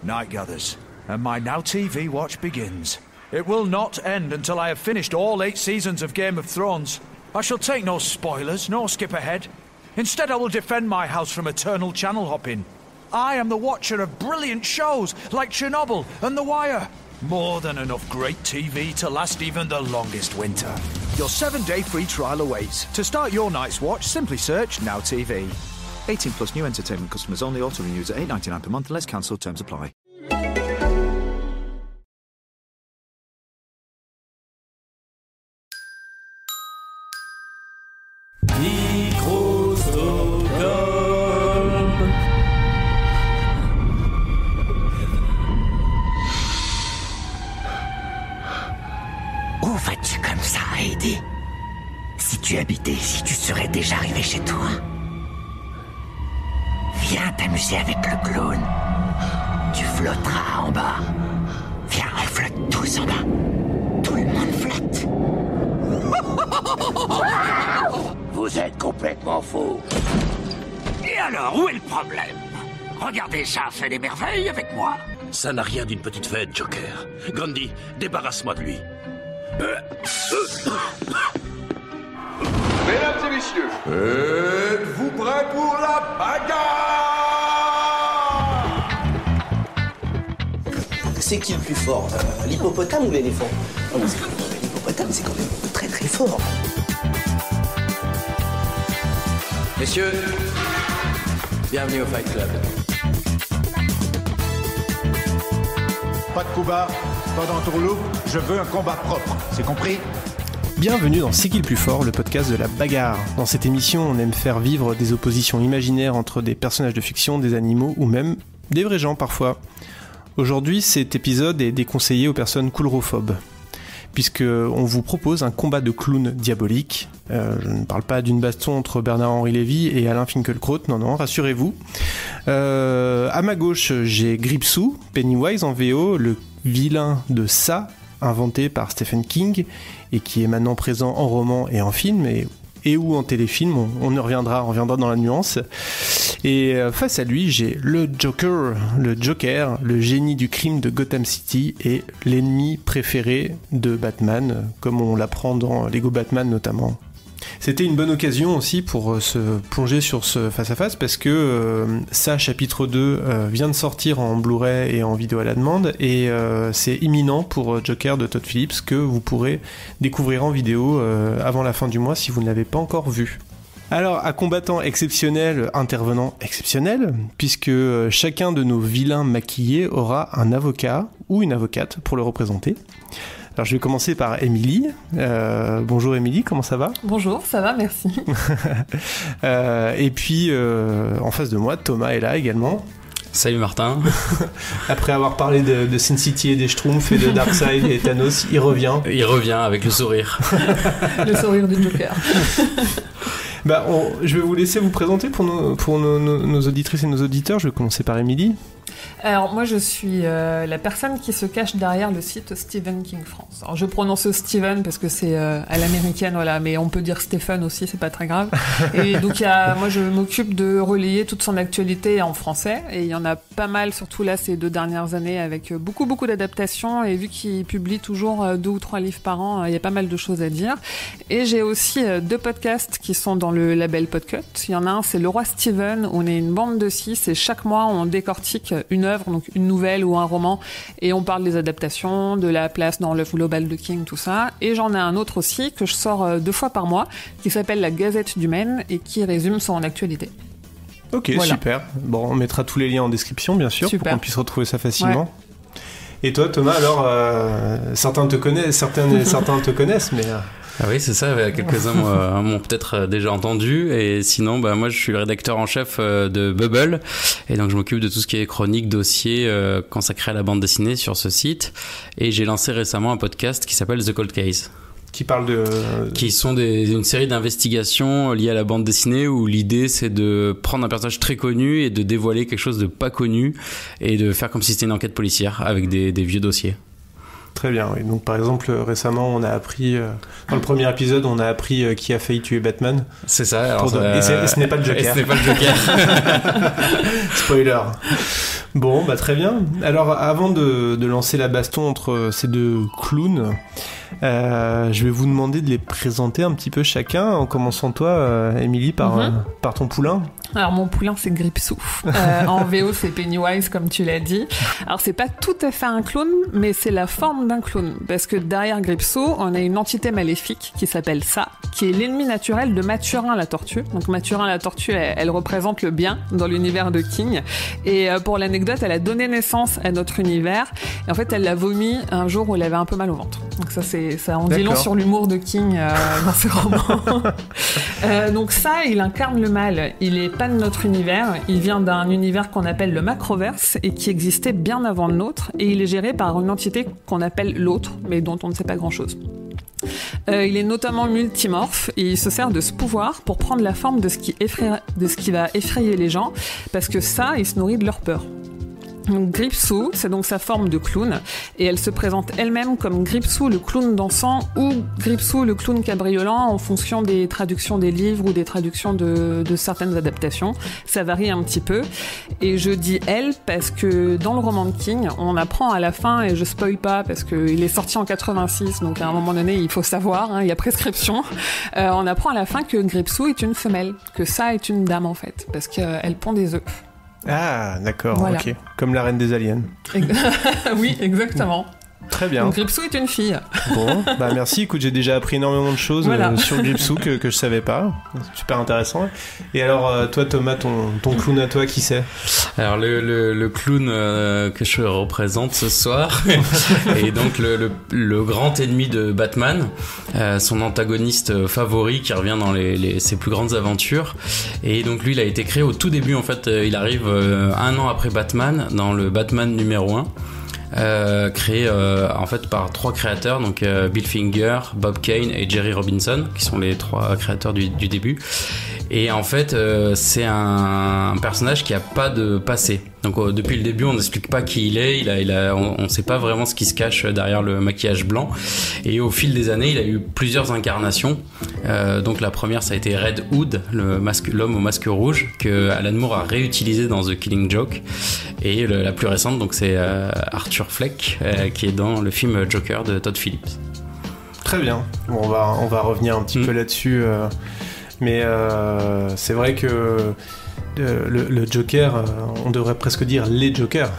Night gathers, and my Now TV watch begins. It will not end until I have finished all 8 seasons of Game of Thrones. I shall take no spoilers, nor skip ahead. Instead, I will defend my house from eternal channel hopping. I am the watcher of brilliant shows like Chernobyl and The Wire. More than enough great TV to last even the longest winter. Your 7-day free trial awaits. To start your night's watch, simply search Now TV. 18 plus new entertainment customers only. Auto renews at $8.99 per month. Unless cancelled, terms apply. Où vas-tu comme ça, Heidi? Si tu habitais ici, tu serais déjà arrivé chez toi. Viens t'amuser avec le clown. Tu flotteras en bas. Viens, on flotte tous en bas. Tout le monde flotte. Vous êtes complètement fous. Et alors, où est le problème? Regardez, ça fait des merveilles avec moi. Ça n'a rien d'une petite fête, Joker. Grundy, débarrasse-moi de lui. Mesdames et messieurs, êtes-vous prêts pour la bagarre? C'est qui le plus fort, l'hippopotame ou l'éléphant? Non, parce que l'hippopotame, c'est quand même très très fort. Messieurs, bienvenue au Fight Club. Pas de coup bas, pas d'entourloupe, je veux un combat propre, c'est compris? Bienvenue dans C'est qui le plus fort, le podcast de la bagarre. Dans cette émission, on aime faire vivre des oppositions imaginaires entre des personnages de fiction, des animaux ou même des vrais gens parfois. Aujourd'hui, cet épisode est déconseillé aux personnes coulrophobes, puisqu'on vous propose un combat de clowns diaboliques. Je ne parle pas d'une baston entre Bernard-Henri Lévy et Alain Finkielkraut, non, rassurez-vous. À ma gauche, j'ai Gripsou, Pennywise en VO, le vilain de Ça, inventé par Stephen King, et qui est maintenant présent en roman et en film, et ou en téléfilm, on reviendra dans la nuance. Et face à lui, j'ai le Joker, le génie du crime de Gotham City et l'ennemi préféré de Batman, comme on l'apprend dans Lego Batman notamment. C'était une bonne occasion aussi pour se plonger sur ce face-à-face parce que ça, chapitre 2, vient de sortir en Blu-ray et en vidéo à la demande et c'est imminent pour Joker de Todd Phillips que vous pourrez découvrir en vidéo avant la fin du mois si vous ne l'avez pas encore vu. Alors, à combattant exceptionnel, intervenant exceptionnel, puisque chacun de nos vilains maquillés aura un avocat ou une avocate pour le représenter. Alors je vais commencer par Émilie. Bonjour Émilie, comment ça va? Bonjour, ça va, merci. Et puis en face de moi, Thomas est là également. Salut Martin. Après avoir parlé de Sin City et des Schtroumpfs et de Darkseid et Thanos, il revient. Il revient avec le sourire. Le sourire du Joker. Je vais vous laisser vous présenter pour nos auditrices et nos auditeurs. Je vais commencer par Émilie. Alors moi je suis la personne qui se cache derrière le site Stephen King France. Alors je prononce Steven parce que c'est à l'américaine, voilà, mais on peut dire Stephen aussi, c'est pas très grave. Et donc moi je m'occupe de relayer toute son actualité en français et il y en a pas mal, surtout là ces 2 dernières années avec beaucoup d'adaptations et vu qu'il publie toujours 2 ou 3 livres par an, il y a pas mal de choses à dire. Et j'ai aussi 2 podcasts qui sont dans le label Podcut. Il y en a un, c'est Le Roi Steven, où on est une bande de 6 et chaque mois on décortique une œuvre, donc une nouvelle ou un roman, et on parle des adaptations, de la place dans l'œuvre globale de King, tout ça. Et j'en ai un autre aussi que je sors 2 fois par mois, qui s'appelle La Gazette du Maine et qui résume son actualité. Ok, voilà. Super. Bon, on mettra tous les liens en description, bien sûr, super, pour qu'on puisse retrouver ça facilement. Ouais. Et toi, Thomas, alors, certains te connaissent, certains te connaissent, mais... Ah oui, c'est ça, quelques-uns m'ont peut-être déjà entendu, et sinon, moi je suis le rédacteur en chef de Bubble, et donc je m'occupe de tout ce qui est chronique, dossier consacré à la bande dessinée sur ce site, et j'ai lancé récemment un podcast qui s'appelle The Cold Case. Qui parle de... Qui sont une série d'investigations liées à la bande dessinée où l'idée c'est de prendre un personnage très connu et de dévoiler quelque chose de pas connu et de faire comme si c'était une enquête policière avec des vieux dossiers. Très bien, oui. Donc par exemple récemment on a appris dans le premier épisode on a appris qui a failli tuer Batman. C'est ça. Alors et ce n'est pas le Joker. Et ce n'est pas le Joker. Spoiler. Bon, bah très bien. Alors, avant de lancer la baston entre ces deux clowns, je vais vous demander de les présenter un petit peu chacun, en commençant toi, Émilie, par ton poulain. Alors mon poulain c'est Gripsou. En VO c'est Pennywise comme tu l'as dit. Alors c'est pas tout à fait un clown, mais c'est la forme d'un clown. Parce que derrière Gripsou, on a une entité maléfique qui s'appelle Ça, qui est l'ennemi naturel de Mathurin la tortue. Donc Mathurin la tortue, elle représente le bien dans l'univers de King. Et pour l'anecdote, elle a donné naissance à notre univers. Et en fait, elle l'a vomi un jour où elle avait un peu mal au ventre. Donc ça en dit long sur l'humour de King dans ses romans. Donc Ça, il incarne le mal. Il est pas de notre univers, il vient d'un univers qu'on appelle le Macroverse et qui existait bien avant le nôtre, et il est géré par une entité qu'on appelle l'autre, mais dont on ne sait pas grand-chose. Il est notamment multimorphe et il se sert de ce pouvoir pour prendre la forme de ce qui va effrayer les gens, parce que Ça, il se nourrit de leur peur. Donc Gripsou, c'est donc sa forme de clown, et elle se présente elle-même comme Gripsou le clown dansant ou Gripsou le clown cabriolant en fonction des traductions des livres ou des traductions de certaines adaptations. Ça varie un petit peu. Et je dis elle parce que dans le roman de King, on apprend à la fin, et je spoil pas parce qu'il est sorti en 86, donc à un moment donné il faut savoir, il y a prescription, on apprend à la fin que Gripsou est une femelle, que Ça est une dame en fait, parce qu'elle pond des œufs. Ah, d'accord, voilà. Ok. Comme la reine des aliens. Oui, exactement. Très bien. Donc Gripsou est une fille. Bon, bah merci. Écoute, j'ai déjà appris énormément de choses sur Gripsou que je savais pas. Super intéressant. Et alors, toi, Thomas, ton clown à toi, qui c'est ? Alors le clown que je représente ce soir est donc le grand ennemi de Batman, son antagoniste favori qui revient dans ses plus grandes aventures. Et donc lui, il a été créé au tout début. En fait, il arrive 1 an après Batman, dans le Batman numéro 1. Créé en fait par 3 créateurs, donc Bill Finger, Bob Kane et Jerry Robinson, qui sont les 3 créateurs du début. Et en fait, c'est un personnage qui a pas de passé. Donc depuis le début, on n'explique pas qui il est. On sait pas vraiment ce qui se cache derrière le maquillage blanc. Et au fil des années, il a eu plusieurs incarnations. Donc la première, ça a été Red Hood, l'homme au masque rouge, que Alan Moore a réutilisé dans The Killing Joke. Et la plus récente, donc c'est Arthur Fleck, qui est dans le film Joker de Todd Phillips. Très bien. Bon, on va revenir un petit peu là-dessus. Mais c'est vrai que le Joker, on devrait presque dire les Jokers,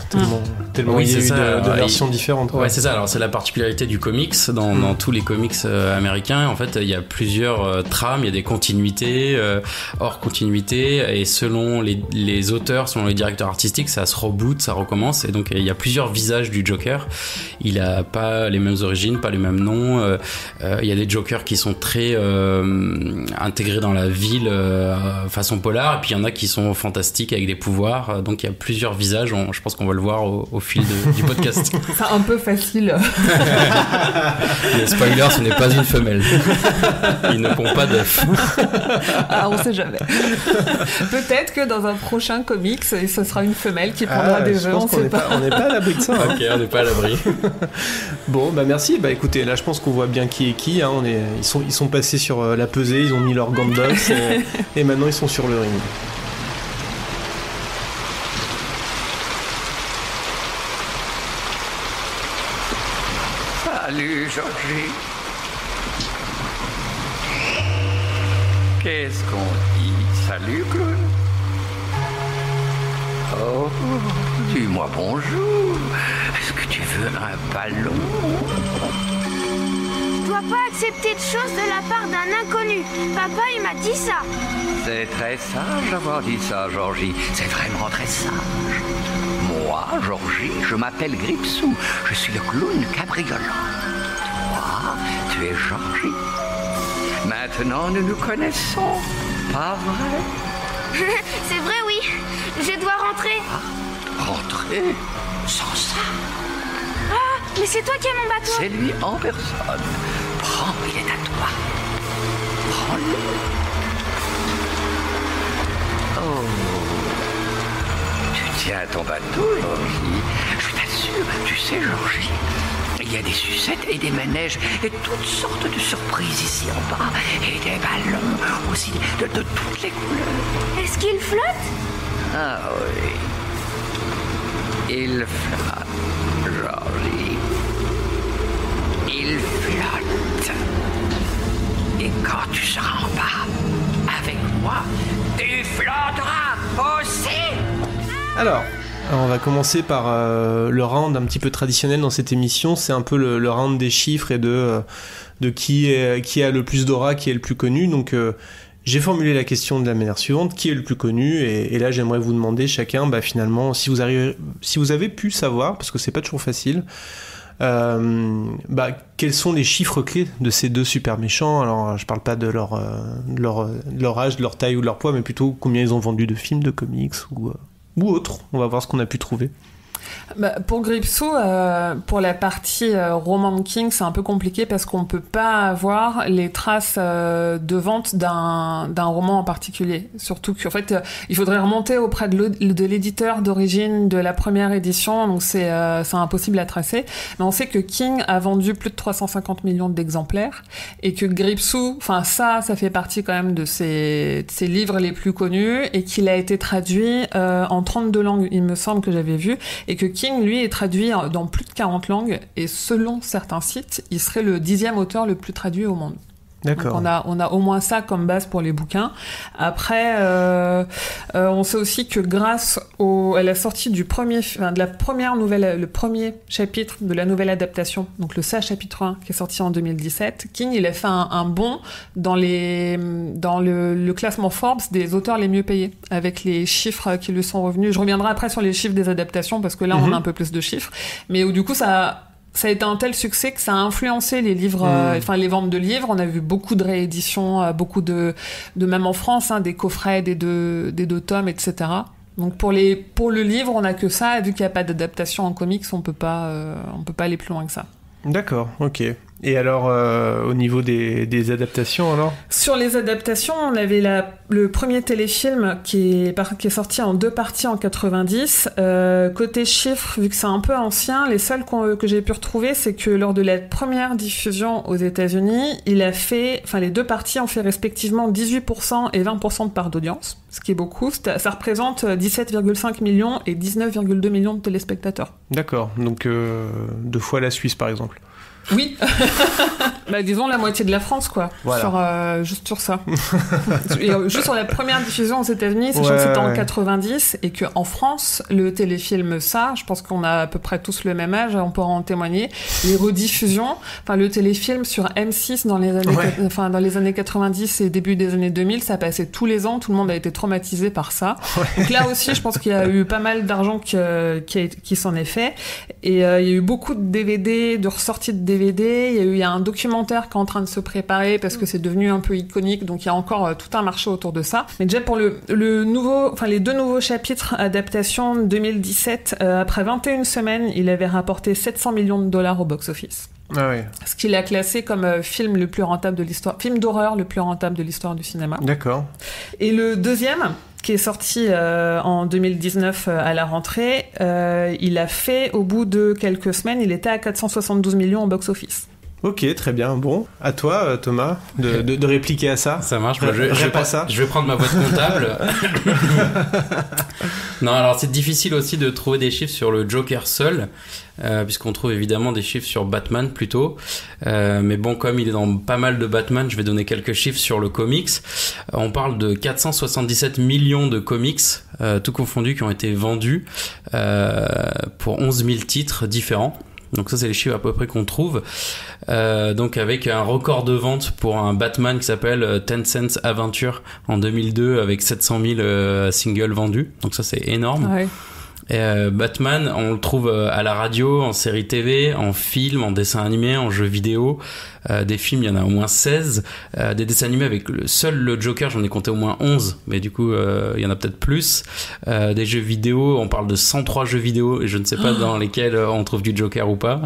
tellement oui, il y a eu ça. de versions différentes. Ouais, c'est ça. Alors c'est la particularité du comics dans tous les comics américains. En fait, il y a plusieurs trames, il y a des continuités, hors continuité, et selon les auteurs, selon les directeurs artistiques, ça se reboot, ça recommence. Et donc il y a plusieurs visages du Joker. Il a pas les mêmes origines, pas les mêmes noms. Il y a des Jokers qui sont très intégrés dans la ville façon polar, et puis il y en a qui sont fantastiques avec des pouvoirs. Donc il y a plusieurs visages. Je pense qu'on va le voir au fil du podcast. C'est un peu facile. Le spoiler, ce n'est pas une femelle. Il ne pond pas d'œufs. Ah, on sait jamais. Peut-être que dans un prochain comics, ce sera une femelle qui prendra des œufs. On n'est pas à l'abri de ça. Ok, on n'est pas à l'abri. Bon, bah merci. Bah écoutez, là je pense qu'on voit bien qui est qui. Ils sont passés sur la pesée, ils ont mis leurs gants de boxe et maintenant ils sont sur le ring. Salut, Georgie. Qu'est-ce qu'on dit? Salut, clown. Oh, dis-moi bonjour. Est-ce que tu veux un ballon? Je dois pas accepter de choses de la part d'un inconnu. Papa, il m'a dit ça. C'est très sage d'avoir dit ça, Georgie. C'est vraiment très sage. Moi, Georgie, je m'appelle Gripsou. Je suis le clown cabriolant. Toi, tu es Georgie. Maintenant, nous nous connaissons. Pas vrai? C'est vrai, oui. Je dois rentrer. Ah, rentrer? Sans ça? Ah, mais c'est toi qui as mon bateau. C'est lui en personne. Prends, il est à toi. Prends-le. Oh. Tu tiens ton bateau, Georgie. Je t'assure, tu sais, Georgie, il y a des sucettes et des manèges et toutes sortes de surprises ici en bas. Et des ballons aussi de toutes les couleurs. Est-ce qu'il flotte? Ah oui. Il flotte, Georgie. Il flotte. Et quand tu seras en bas, avec moi, tu flotteras aussi. Alors, on va commencer par le round un petit peu traditionnel dans cette émission. C'est un peu le round des chiffres et de qui a le plus d'aura, qui est le plus connu. Donc, j'ai formulé la question de la manière suivante: qui est le plus connu? Et là, j'aimerais vous demander chacun, finalement, si vous avez pu savoir, parce que c'est pas toujours facile, quels sont les chiffres clés de ces deux super méchants. Alors, je parle pas de leur âge, de leur taille ou de leur poids, mais plutôt combien ils ont vendu de films, de comics ou autre. On va voir ce qu'on a pu trouver. Pour Gripsou, pour la partie roman de King, c'est un peu compliqué parce qu'on peut pas avoir les traces de vente d'un roman en particulier. Surtout qu'en fait, il faudrait remonter auprès de l'éditeur d'origine de la première édition, donc c'est impossible à tracer. Mais on sait que King a vendu plus de 350 millions d'exemplaires et que Gripsou, ça fait partie quand même de ses livres les plus connus et qu'il a été traduit en 32 langues, il me semble que j'avais vu, et que King, lui, est traduit dans plus de 40 langues, et selon certains sites, il serait le 10e auteur le plus traduit au monde. D'accord. Donc on a au moins ça comme base pour les bouquins. Après, on sait aussi que grâce à la sortie de la première nouvelle, le premier chapitre de la nouvelle adaptation, donc le Ça chapitre 1 qui est sorti en 2017, King il a fait un bond dans le classement Forbes des auteurs les mieux payés, avec les chiffres qui lui sont revenus. Je reviendrai après sur les chiffres des adaptations parce que là on a un peu plus de chiffres, mais où du coup ça a été un tel succès que ça a influencé les livres, les ventes de livres. On a vu beaucoup de rééditions, beaucoup de même en France, des coffrets, des deux tomes, etc. Donc pour le livre, on n'a que ça. Et vu qu'il n'y a pas d'adaptation en comics, on peut pas aller plus loin que ça. D'accord, ok. Et alors, au niveau des adaptations, alors ? Sur les adaptations, on avait le premier téléfilm qui est sorti en 2 parties en 90. Côté chiffres, vu que c'est un peu ancien, les seuls que j'ai pu retrouver, c'est que lors de la première diffusion aux États-Unis, les 2 parties ont fait respectivement 18% et 20% de part d'audience, ce qui est beaucoup. Ça représente 17,5 millions et 19,2 millions de téléspectateurs. D'accord, donc 2 fois la Suisse, par exemple. Oui, disons la moitié de la France, quoi. Voilà. Juste sur ça. Juste sur la première diffusion aux États-Unis, sachant que c'était en 90 et qu'en France, le téléfilm Ça, je pense qu'on a à peu près tous le même âge, on pourra en témoigner. Les rediffusions, le téléfilm sur M6 dans les années 90 et début des années 2000, ça passait tous les ans, tout le monde a été traumatisé par ça. Ouais. Donc là aussi, je pense qu'il y a eu pas mal d'argent qui s'en est fait. Et il y a eu beaucoup de DVD, de ressorties de DVD. Il y a un documentaire qui est en train de se préparer parce que c'est devenu un peu iconique, donc il y a encore tout un marché autour de ça. Mais déjà pour les 2 nouveaux chapitres adaptation 2017, après 21 semaines, il avait rapporté 700 millions de dollars au box-office. Ah oui. Ce qu'il a classé comme film le plus rentable de l'histoire, film d'horreur le plus rentable de l'histoire du cinéma. D'accord. Et le deuxième, qui est sorti en 2019 à la rentrée, il a fait, au bout de quelques semaines, il était à 472 millions au box-office. Ok, très bien. Bon, à toi, Thomas, de répliquer à ça. Ça marche. Je vais prendre ma boîte comptable. Non, alors c'est difficile aussi de trouver des chiffres sur le Joker seul, puisqu'on trouve évidemment des chiffres sur Batman plutôt. Mais bon, comme il est dans pas mal de Batman, je vais donner quelques chiffres sur le comics. On parle de 477 millions de comics, tout confondus, qui ont été vendus pour 11 000 titres différents. Donc ça, c'est les chiffres à peu près qu'on trouve. Donc avec un record de vente pour un Batman qui s'appelle Ten Cents Adventure en 2002 avec 700 000 singles vendus. Donc ça, c'est énorme. Ouais. Batman, on le trouve à la radio, en série TV, en film, en dessin animé, en jeu vidéo. Des films, il y en a au moins 16. Des dessins animés avec le Joker, j'en ai compté au moins 11, mais du coup, il y en a peut-être plus. Des jeux vidéo, on parle de 103 jeux vidéo, et je ne sais pas dans lesquels on trouve du Joker ou pas.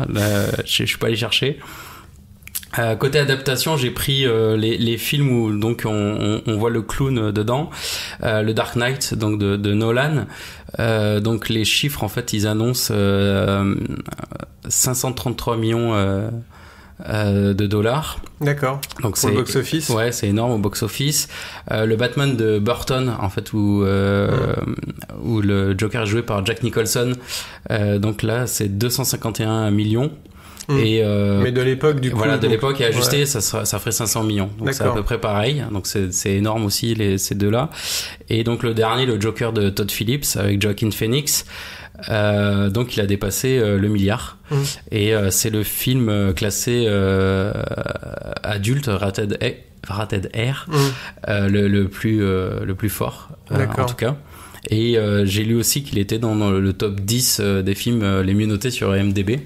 Je suis pas allé chercher. Côté adaptation, j'ai pris les films où donc on voit le clown dedans, le Dark Knight donc de Nolan. Donc les chiffres, en fait, ils annoncent 533 millions de dollars. D'accord. Donc pour le box-office. Ouais, c'est énorme au box-office. Le Batman de Burton, en fait, où le Joker est joué par Jack Nicholson. Donc là, c'est 251 millions. Et mais de l'époque, du coup. Voilà, de l'époque, et ajusté, ça ferait 500 millions. Donc D'accord. c'est à peu près pareil. Donc c'est énorme aussi, ces deux-là. Et donc le dernier, le Joker de Todd Phillips, avec Joaquin Phoenix, donc il a dépassé le milliard. Et c'est le film classé adulte, rated R, le plus fort, en tout cas. Et j'ai lu aussi qu'il était dans le top 10 des films les mieux notés sur IMDb.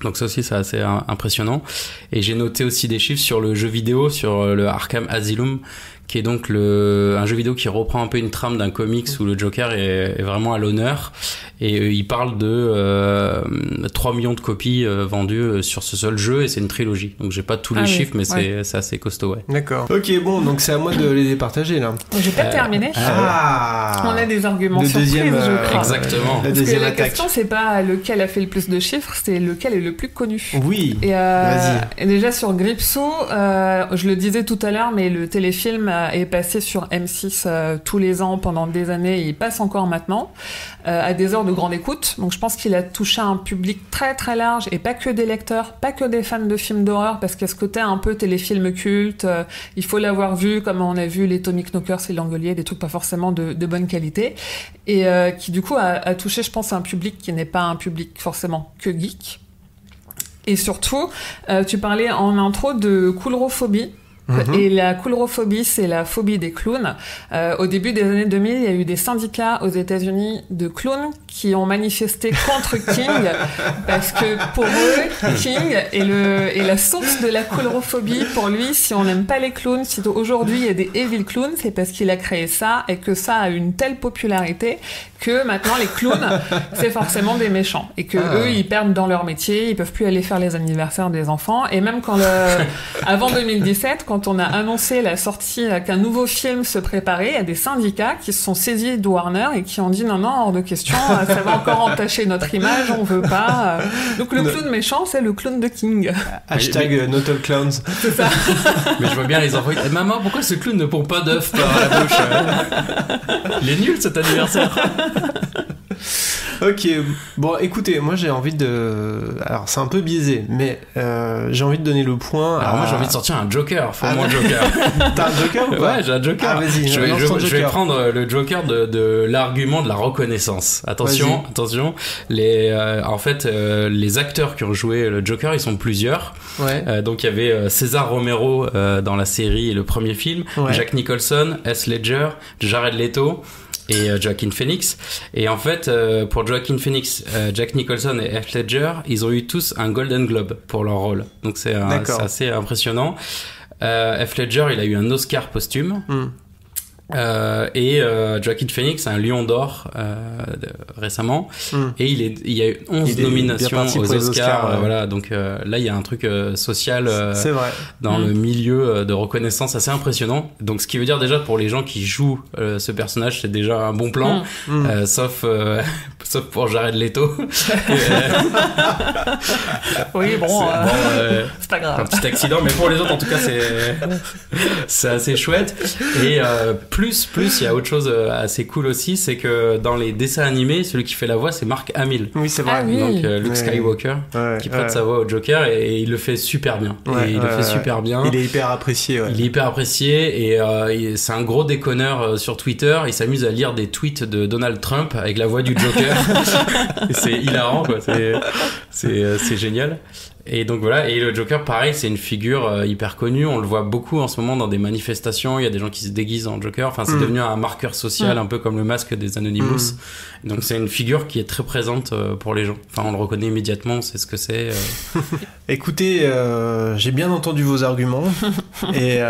Donc ça aussi, c'est assez impressionnant. Et j'ai noté aussi des chiffres sur le jeu vidéo, sur le Arkham Asylum, qui est donc un jeu vidéo qui reprend un peu une trame d'un comics où le Joker est vraiment à l'honneur. Et il parle de 3 millions de copies vendues sur ce seul jeu, et c'est une trilogie. Donc j'ai pas tous les chiffres, mais c'est assez costaud, ouais. D'accord. Ok, bon, donc c'est à moi de les départager, là. J'ai pas terminé. On a des arguments surprises, je crois. Exactement. Parce que la question, c'est pas lequel a fait le plus de chiffres, c'est lequel est le plus connu. Oui, vas-y. Et déjà sur Gripsou, je le disais tout à l'heure, mais le téléfilm est passé sur M6 tous les ans pendant des années, et il passe encore maintenant, à des heures de grande écoute. Donc je pense qu'il a touché un public très très large, et pas que des lecteurs, pas que des fans de films d'horreur, parce qu'il y a ce côté un peu téléfilm culte, il faut l'avoir vu, comme on a vu les Tommy Knockers et Langolier, des trucs pas forcément de bonne qualité, et qui du coup a touché, je pense, un public qui n'est pas un public forcément que geek. Et surtout, tu parlais en intro de coulrophobie. Et la coulrophobie, c'est la phobie des clowns. Au début des années 2000, il y a eu des syndicats aux États-Unis de clowns qui ont manifesté contre King, parce que pour eux, King est la source de la coulrophobie. Pour lui, si on n'aime pas les clowns, si aujourd'hui il y a des evil clowns, c'est parce qu'il a créé ça, et que ça a une telle popularité que maintenant les clowns, c'est forcément des méchants, et que eux, ils perdent dans leur métier, ils peuvent plus aller faire les anniversaires des enfants. Et même avant 2017, quand on a annoncé la sortie, qu'un nouveau film se préparait, il y a des syndicats qui se sont saisis de Warner et qui ont dit non, hors de question, ça va encore entacher notre image, on veut pas. Donc le clown méchant, c'est le clown de King. Hashtag not all clowns. C'est ça. Mais je vois bien les enfants. Maman, pourquoi ce clown ne pompe pas d'œufs par la bouche? Il est nul cet anniversaire. Ok, bon, écoutez, moi j'ai envie de... Alors c'est un peu biaisé, mais j'ai envie de donner le point à... Alors moi j'ai envie de sortir un Joker, faut mon Joker. T'as un Joker ou pas? Ouais, j'ai un Joker. Ah, vas-y, je vais prendre le Joker de l'argument de la reconnaissance. Attention, en fait, les acteurs qui ont joué le Joker, ils sont plusieurs. Ouais. Donc il y avait César Romero dans la série et le premier film, Jack Nicholson, Heath Ledger, Jared Leto et Joaquin Phoenix. Et en fait, pour Joaquin Phoenix, Jack Nicholson et Heath Ledger, ils ont eu tous un Golden Globe pour leur rôle. Donc c'est assez impressionnant. Heath Ledger, il a eu un Oscar posthume. Et Joaquin Phoenix a un Lion d'Or récemment, et il y a eu 11 nominations aux Oscars, voilà. Donc là il y a un truc social dans le milieu de reconnaissance assez impressionnant. Donc ce qui veut dire déjà pour les gens qui jouent ce personnage, c'est déjà un bon plan, sauf pour Jared Leto. Oui, bon, c'est pas grave. Un petit accident, mais pour les autres en tout cas c'est assez chouette. Et plus il y a autre chose assez cool aussi, c'est que dans les dessins animés, celui qui fait la voix, c'est Mark Hamill. Oui, c'est vrai. Donc Luke Skywalker, qui prête sa voix au Joker, et il le fait super bien. Il est hyper apprécié. Il est hyper apprécié, et c'est un gros déconneur sur Twitter. Il s'amuse à lire des tweets de Donald Trump avec la voix du Joker. C'est hilarant, quoi. C'est génial. Et donc voilà, et le Joker pareil, c'est une figure hyper connue, on le voit beaucoup en ce moment dans des manifestations, il y a des gens qui se déguisent en Joker, enfin c'est devenu un marqueur social, un peu comme le masque des Anonymous. Donc c'est une figure qui est très présente pour les gens, enfin on le reconnaît immédiatement, on sait ce que c'est. Écoutez, j'ai bien entendu vos arguments, et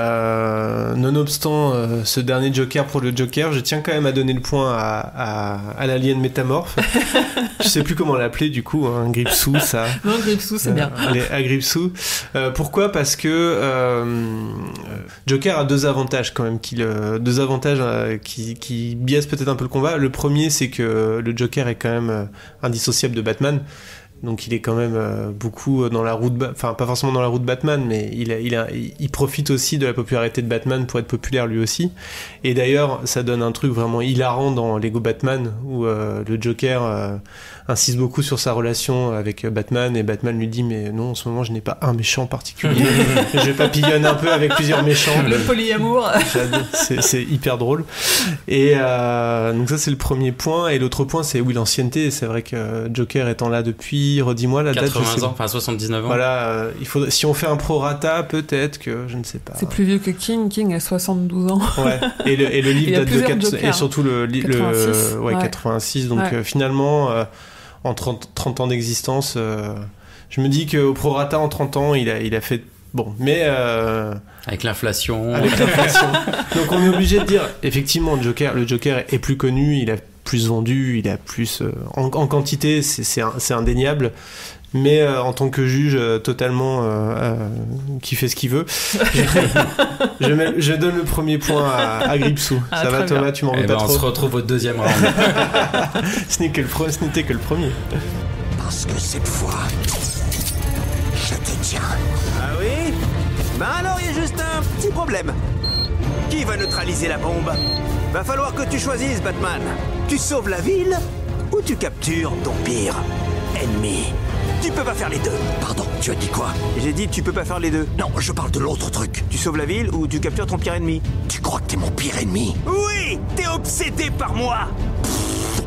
nonobstant ce dernier Joker pour le Joker, je tiens quand même à donner le point à l'alien métamorphe. Je sais plus comment l'appeler du coup, Gripsou, ça. Non, Gripsou, c'est bien. À Gripsou. Pourquoi ? Parce que Joker a deux avantages quand même, qui biaisent peut-être un peu le combat. Le premier, c'est que le Joker est quand même indissociable de Batman. donc il est quand même beaucoup dans la roue enfin pas forcément dans la roue de Batman, mais il profite aussi de la popularité de Batman pour être populaire lui aussi. Et d'ailleurs, ça donne un truc vraiment hilarant dans Lego Batman où le Joker insiste beaucoup sur sa relation avec Batman, et Batman lui dit mais non, en ce moment je n'ai pas un méchant particulier. Je papillonne un peu avec plusieurs méchants. Le polyamour. C'est hyper drôle. Et donc ça c'est le premier point. Et l'autre point c'est l'ancienneté. C'est vrai que Joker étant là depuis, redis-moi la 80 date. ans, enfin 79 ans. Voilà, si on fait un prorata, peut-être que je ne sais pas. C'est plus vieux que King. King a 72 ans. Ouais. Et le livre date de Jokers, et surtout le 86. Ouais, 86. Donc finalement, en 30 ans d'existence, je me dis qu'au prorata en 30 ans, il a fait bon, mais avec l'inflation. Donc on est obligé de dire effectivement le Joker est plus connu, il a plus vendu, il a plus en quantité, c'est indéniable. Mais en tant que juge totalement qui fait ce qu'il veut, je donne le premier point à Gripsou. Ça va Thomas, tu m'en veux pas trop. On se retrouve au deuxième round. Ce n'était que le premier. Parce que cette fois, je te tiens. Ah oui? Ben alors il y a juste un petit problème. Qui va neutraliser la bombe? Va falloir que tu choisisses, Batman. Tu sauves la ville ou tu captures ton pire ennemi? Tu peux pas faire les deux. Pardon, tu as dit quoi? J'ai dit tu peux pas faire les deux. Non, je parle de l'autre truc. Tu sauves la ville ou tu captures ton pire ennemi? Tu crois que t'es mon pire ennemi? Oui! T'es obsédé par moi!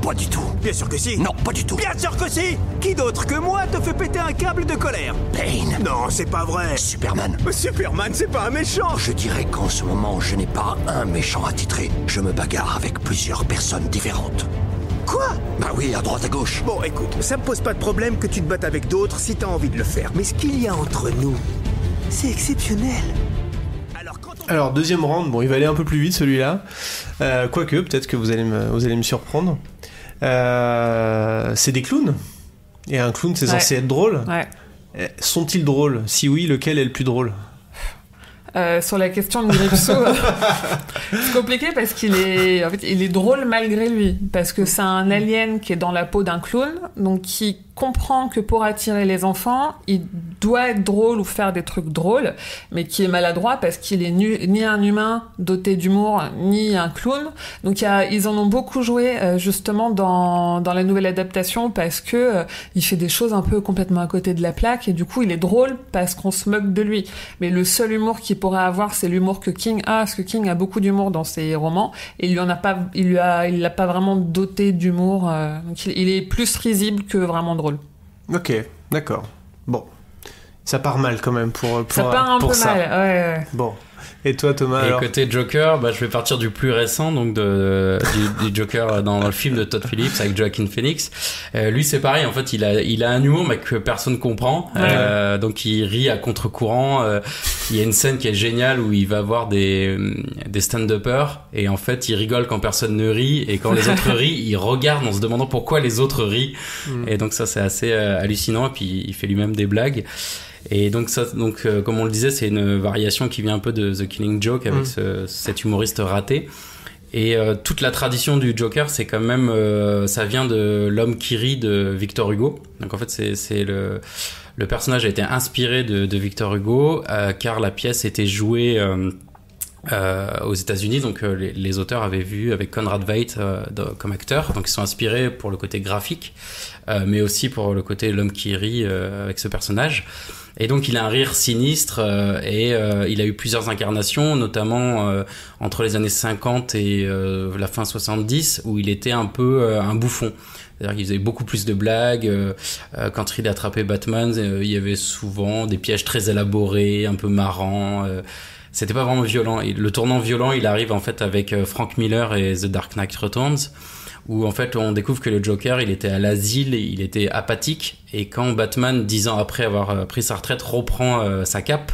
Pas du tout. Bien sûr que si. Non, pas du tout. Bien sûr que si. Qui d'autre que moi te fait péter un câble de colère? Bane. Non, c'est pas vrai. Superman. Superman, c'est pas un méchant. Je dirais qu'en ce moment, je n'ai pas un méchant attitré. Je me bagarre avec plusieurs personnes différentes. Quoi? Bah oui, à droite à gauche. Bon, écoute, ça me pose pas de problème que tu te battes avec d'autres si t'as envie de le faire. Mais ce qu'il y a entre nous, c'est exceptionnel. Alors deuxième round, bon, il va aller un peu plus vite celui-là. Quoique, peut-être que vous allez me surprendre. C'est des clowns. Et un clown, c'est censé être drôle. Ouais. Sont-ils drôles? Si oui, lequel est le plus drôle? Sur la question de Gripsou, c'est compliqué parce qu'il est drôle malgré lui, parce que c'est un alien qui est dans la peau d'un clown, donc qui comprend que pour attirer les enfants, il doit être drôle ou faire des trucs drôles, mais qui est maladroit parce qu'il est ni un humain doté d'humour, ni un clown. Donc ils en ont beaucoup joué justement dans la nouvelle adaptation parce que il fait des choses un peu complètement à côté de la plaque, et du coup il est drôle parce qu'on se moque de lui. Mais le seul humour qu'il pourrait avoir, c'est l'humour que King a, parce que King a beaucoup d'humour dans ses romans, et il l'a pas vraiment doté d'humour. Donc il est plus risible que vraiment drôle. Ok, d'accord. Bon, ça part mal quand même pour ça part un peu ça. mal, ouais. Bon. Et toi, Thomas, et alors? côté Joker, je vais partir du plus récent, donc du Joker dans le film de Todd Phillips avec Joaquin Phoenix. Lui, c'est pareil, en fait, il a un humour mais que personne comprend. Donc il rit à contre-courant. Il y a une scène qui est géniale où il va voir des stand-uppers, et en fait, il rigole quand personne ne rit, et quand les autres rient, il regarde en se demandant pourquoi les autres rient. Et donc ça, c'est assez hallucinant. Et puis il fait lui-même des blagues. Et donc comme on le disait, c'est une variation qui vient un peu de The Killing Joke avec cet humoriste raté. Et toute la tradition du Joker, c'est quand même ça vient de L'homme qui rit de Victor Hugo. Donc en fait, c'est le personnage a été inspiré de Victor Hugo car la pièce était jouée aux États-Unis. Donc les auteurs avaient vu avec Conrad Veidt comme acteur, donc ils sont inspirés pour le côté graphique, mais aussi pour le côté l'homme qui rit avec ce personnage. Et donc il a un rire sinistre et il a eu plusieurs incarnations, notamment entre les années 50 et la fin 70, où il était un peu un bouffon. C'est-à-dire qu'il faisait beaucoup plus de blagues. Quand il attrapait Batman, il y avait souvent des pièges très élaborés, un peu marrants. C'était pas vraiment violent. Et le tournant violent, il arrive en fait avec Frank Miller et The Dark Knight Returns, où en fait on découvre que le Joker, il était à l'asile, il était apathique, et quand Batman, 10 ans après avoir pris sa retraite, reprend sa cape,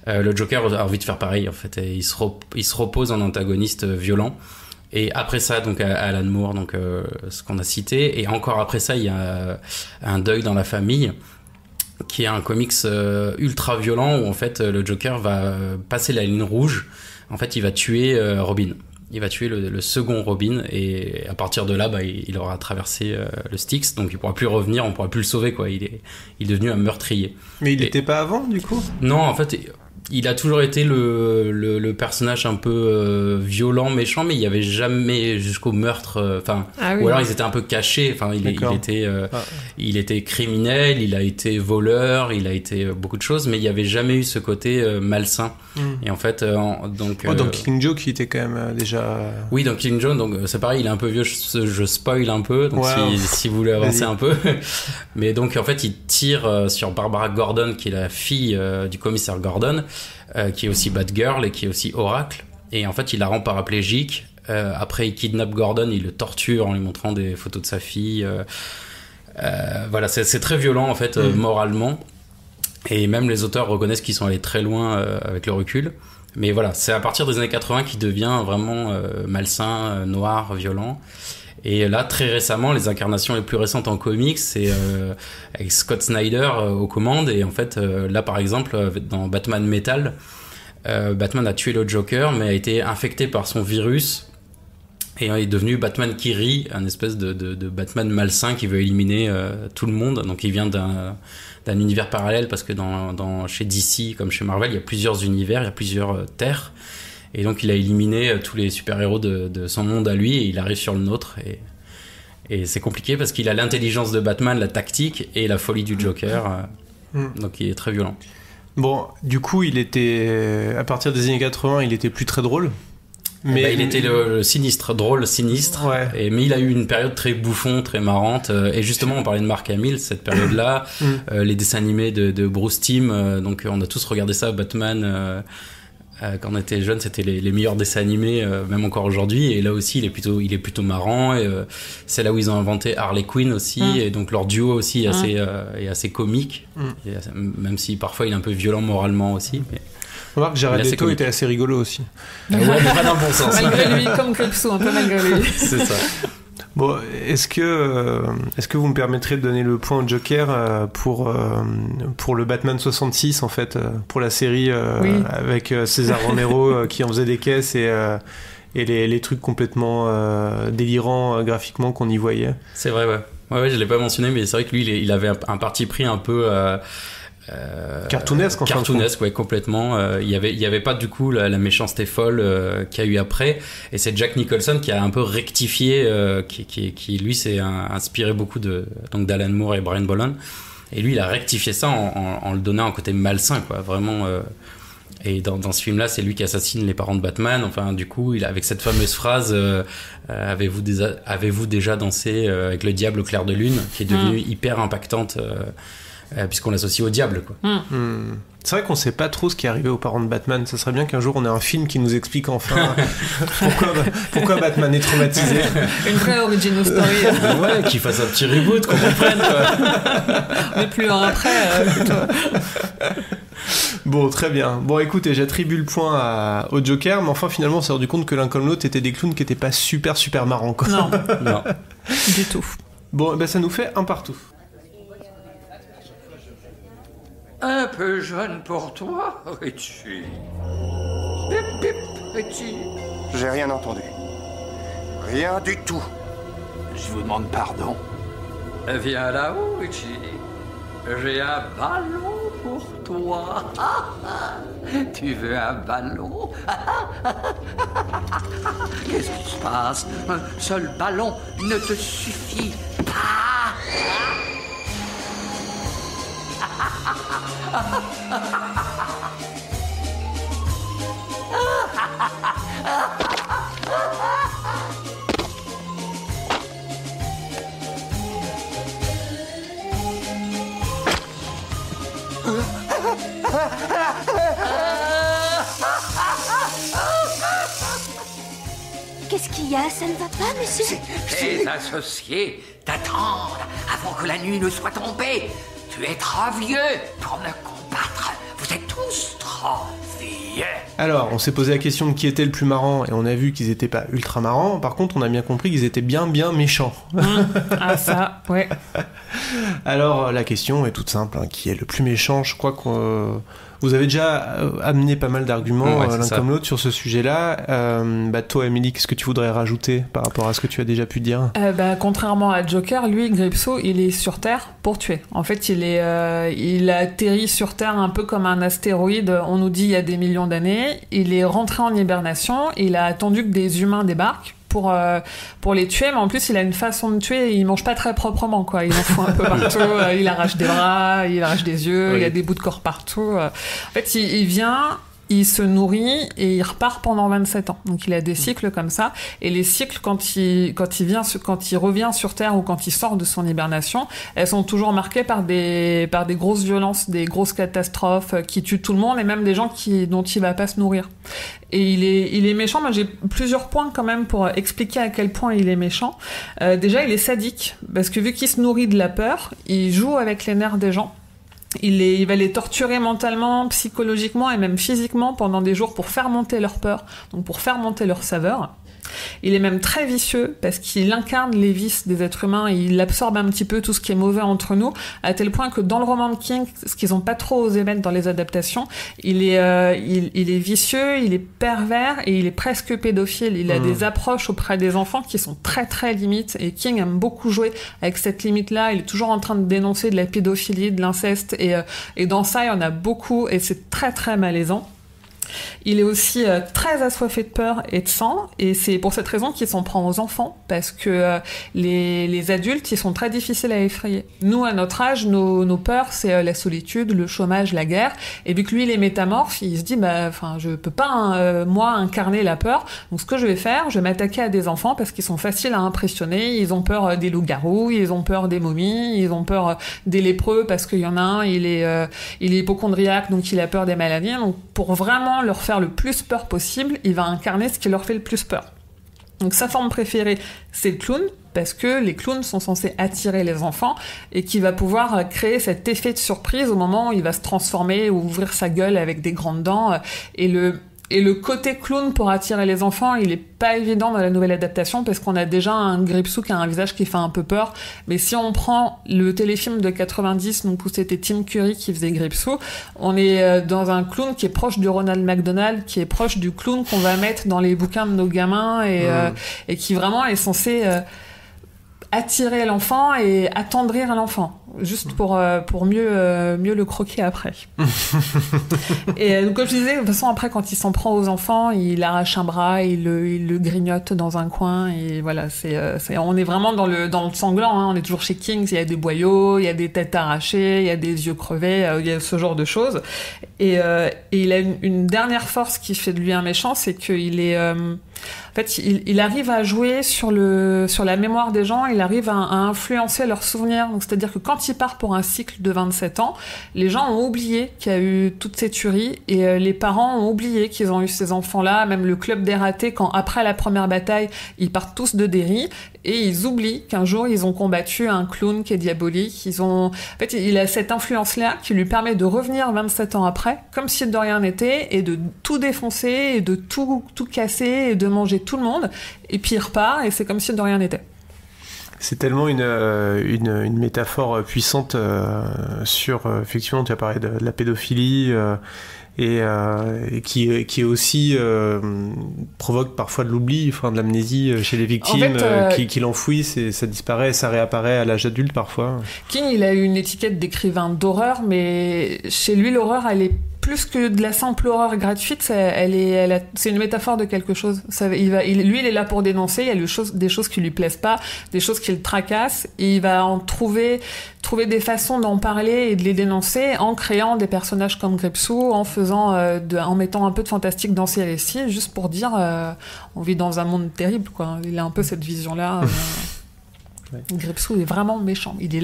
le Joker a envie de faire pareil en fait, et il se repose en antagoniste violent. Et après ça, donc Alan Moore, donc ce qu'on a cité, et encore après ça, il y a un deuil dans la famille, qui est un comics ultra violent où en fait le Joker va passer la ligne rouge. En fait, il va tuer Robin. il va tuer le second Robin, et à partir de là, il aura traversé le Styx, donc il pourra plus revenir, on pourra plus le sauver, quoi. Il est devenu un meurtrier. Mais il n'était pas avant, du coup ? Non, en fait, il a toujours été le personnage un peu violent, méchant, mais il y avait jamais jusqu'au meurtre. Ou alors ils étaient un peu cachés. Enfin, il était criminel, il a été voleur, il a été beaucoup de choses, mais il y avait jamais eu ce côté malsain. Et en fait, dans Killing Joke, il était quand même déjà. Oui, dans Killing Joke, donc c'est pareil, il est un peu vieux. Je spoil un peu, donc si vous voulez avancer un peu. Mais donc en fait, il tire sur Barbara Gordon, qui est la fille du commissaire Gordon. Qui est aussi Batgirl et qui est aussi Oracle, et en fait il la rend paraplégique. Après il kidnappe Gordon, il le torture en lui montrant des photos de sa fille. Voilà, c'est très violent en fait, moralement, et même les auteurs reconnaissent qu'ils sont allés très loin avec le recul. Mais voilà, c'est à partir des années 80 qu'il devient vraiment malsain, noir, violent. Et là, très récemment, les incarnations les plus récentes en comics, c'est avec Scott Snyder aux commandes. Et en fait, là, par exemple, dans Batman Metal, Batman a tué le Joker, mais a été infecté par son virus et est devenu Batman qui rit, un espèce de Batman malsain qui veut éliminer tout le monde. Donc, il vient d'un univers parallèle, parce que chez DC, comme chez Marvel, il y a plusieurs univers, il y a plusieurs terres. Et donc il a éliminé tous les super-héros de son monde à lui, et il arrive sur le nôtre, et c'est compliqué parce qu'il a l'intelligence de Batman, la tactique et la folie du Joker, donc il est très violent. Bon, du coup il était, à partir des années 80, il était plus très drôle. Mais il était le sinistre, drôle, sinistre, mais il a eu une période très bouffon, très marrante, et justement on parlait de Mark Hamill, cette période-là, les dessins animés de Bruce Timm, donc on a tous regardé ça, Batman... quand on était jeune, c'était les meilleurs dessins animés, même encore aujourd'hui. Et là aussi, il est plutôt marrant. Et c'est là où ils ont inventé Harley Quinn aussi. Et donc leur duo aussi est assez comique, même si parfois il est un peu violent moralement aussi. Mais... Remarque, Jared Leto était assez rigolo aussi. Ouais, mais pas dans le bon sens. Malgré lui, comme Crepso, un peu malgré lui. C'est ça. Bon, est-ce que vous me permettrez de donner le point au Joker pour le Batman 66, en fait, pour la série avec César Romero qui en faisait des caisses, et les trucs complètement délirants graphiquement qu'on y voyait. C'est vrai, ouais, je l'ai pas mentionné, mais c'est vrai que lui il avait un parti pris un peu cartoonesque, ouais, complètement. Il y avait pas du coup la méchanceté folle qu'il y a eu après, et c'est Jack Nicholson qui a un peu rectifié, qui lui s'est inspiré beaucoup d'Alan Moore et Brian Bolland, et lui il a rectifié ça en le donnant un côté malsain, quoi, vraiment. Et dans ce film-là, c'est lui qui assassine les parents de Batman. Enfin, du coup, avec cette fameuse phrase, avez-vous déjà dansé avec le diable au clair de lune, qui est devenue hyper impactante. Puisqu'on l'associe au diable, quoi. C'est vrai qu'on sait pas trop ce qui est arrivé aux parents de Batman. Ça serait bien qu'un jour on ait un film qui nous explique enfin pourquoi Batman est traumatisé. Une vraie original story. Ouais, qu'il fasse un petit reboot, qu'on comprenne, quoi. Mais plus loin après. Bon, très bien. Bon, écoutez, j'attribue le point au Joker, mais enfin finalement on s'est rendu compte que l'un comme l'autre étaient des clowns qui étaient pas super marrants, quoi. Non. Du tout. Bon, ça nous fait un partout. Un peu jeune pour toi, Richie. Bip, bip, Richie. J'ai rien entendu. Rien du tout. Je vous demande pardon. Viens là-haut, Richie. J'ai un ballon pour toi. Tu veux un ballon? Qu'est-ce qui se passe? Un seul ballon ne te suffit pas. Qu'est-ce qu'il y a? Ça ne va pas, monsieur? Tes associés t'attendent avant que la nuit ne soit tombée. Tu es trop vieux pour me combattre. Vous êtes tous trop vieux. Alors, on s'est posé la question de qui était le plus marrant, et on a vu qu'ils étaient pas ultra marrants. Par contre, on a bien compris qu'ils étaient bien méchants. Ah, ça, ouais. Alors, la question est toute simple, hein, qui est le plus méchant? Je crois que vous avez déjà amené pas mal d'arguments l'un comme l'autre sur ce sujet-là. Toi, Émilie, qu'est-ce que tu voudrais rajouter par rapport à ce que tu as déjà pu dire? Contrairement à Joker, lui, Gripsou, il est sur Terre pour tuer. En fait, il a atterri sur Terre un peu comme un astéroïde, on nous dit il y a des millions d'années. Il est rentré en hibernation, il a attendu que des humains débarquent pour les tuer, mais en plus il a une façon de tuer, il mange pas très proprement, quoi. Il en fout un peu partout, il arrache des bras, il arrache des yeux, il y a des bouts de corps partout. En fait, il vient, il se nourrit et il repart pendant 27 ans. Donc il a des cycles comme ça. Et les cycles, quand il revient sur Terre ou quand il sort de son hibernation, elles sont toujours marquées par des grosses violences, des grosses catastrophes qui tuent tout le monde et même des gens dont il va pas se nourrir. Et il est méchant. Moi, j'ai plusieurs points quand même pour expliquer à quel point il est méchant. Déjà, il est sadique parce que vu qu'il se nourrit de la peur, il joue avec les nerfs des gens. Il va les torturer mentalement, psychologiquement et même physiquement pendant des jours pour faire monter leur peur, donc pour faire monter leur saveur. Il est même très vicieux parce qu'il incarne les vices des êtres humains, il absorbe un petit peu tout ce qui est mauvais entre nous, à tel point que dans le roman de King, ce qu'ils ont pas trop osé mettre dans les adaptations, il est vicieux, il est pervers et il est presque pédophile. Il a des approches auprès des enfants qui sont très très limites et King aime beaucoup jouer avec cette limite-là. Il est toujours en train de dénoncer de la pédophilie, de l'inceste et dans ça il y en a beaucoup et c'est très très malaisant. Il est aussi très assoiffé de peur et de sang, et c'est pour cette raison qu'il s'en prend aux enfants, parce que les adultes, ils sont très difficiles à effrayer. Nous, à notre âge, nos peurs, c'est la solitude, le chômage, la guerre, et vu que lui, il est métamorphe, il se dit, je peux pas, moi, incarner la peur, donc ce que je vais faire, je vais m'attaquer à des enfants, parce qu'ils sont faciles à impressionner, ils ont peur des loups-garous, ils ont peur des momies, ils ont peur des lépreux, parce qu'il y en a un, il est hypocondriaque, donc il a peur des maladies, donc pour vraiment leur faire le plus peur possible, il va incarner ce qui leur fait le plus peur. Donc sa forme préférée, c'est le clown, parce que les clowns sont censés attirer les enfants et qu'il va pouvoir créer cet effet de surprise au moment où il va se transformer ou ouvrir sa gueule avec des grandes dents. Et le côté clown pour attirer les enfants, il est pas évident dans la nouvelle adaptation parce qu'on a déjà un Gripsou qui a un visage qui fait un peu peur. Mais si on prend le téléfilm de 90, donc où c'était Tim Curry qui faisait Gripsou, on est dans un clown qui est proche du Ronald McDonald, qui est proche du clown qu'on va mettre dans les bouquins de nos gamins et qui vraiment est censé attirer l'enfant et attendrir l'enfant, juste pour mieux le croquer après. Et donc, comme je disais, de toute façon, après, quand il s'en prend aux enfants, il arrache un bras, il le grignote dans un coin, et voilà, on est vraiment dans le sanglant, hein. On est toujours chez King, il y a des boyaux, il y a des têtes arrachées, il y a des yeux crevés, il y a ce genre de choses. Et il a une dernière force qui fait de lui un méchant, c'est qu'il est... en fait, il arrive à jouer sur la mémoire des gens, il arrive à influencer leurs souvenirs. Donc, c'est-à-dire que quand il part pour un cycle de 27 ans, les gens ont oublié qu'il y a eu toutes ces tueries et les parents ont oublié qu'ils ont eu ces enfants-là. Même le club des ratés, quand après la première bataille, ils partent tous de Derry et ils oublient qu'un jour ils ont combattu un clown qui est diabolique. En fait, il a cette influence-là qui lui permet de revenir 27 ans après, comme si de rien n'était, et de tout défoncer et de tout casser et de manger tout le monde. Et puis il repart et c'est comme si de rien n'était. C'est tellement une métaphore puissante sur, effectivement, tu as parlé de la pédophilie et qui est aussi provoque parfois de l'oubli, de l'amnésie chez les victimes, en fait, qui l'enfouissent et ça disparaît, ça réapparaît à l'âge adulte parfois. King, il a eu une étiquette d'écrivain d'horreur, mais chez lui, l'horreur, elle est plus que de la simple horreur gratuite, c'est une métaphore de quelque chose. Il est là pour dénoncer, il y a des choses qui lui plaisent pas, des choses qui le tracassent, et il va en trouver des façons d'en parler et de les dénoncer en créant des personnages comme Gripsou, en mettant un peu de fantastique dans ses récits, juste pour dire on vit dans un monde terrible, quoi. Il a un peu cette vision-là. Ouais. Gripsou est vraiment méchant. Il est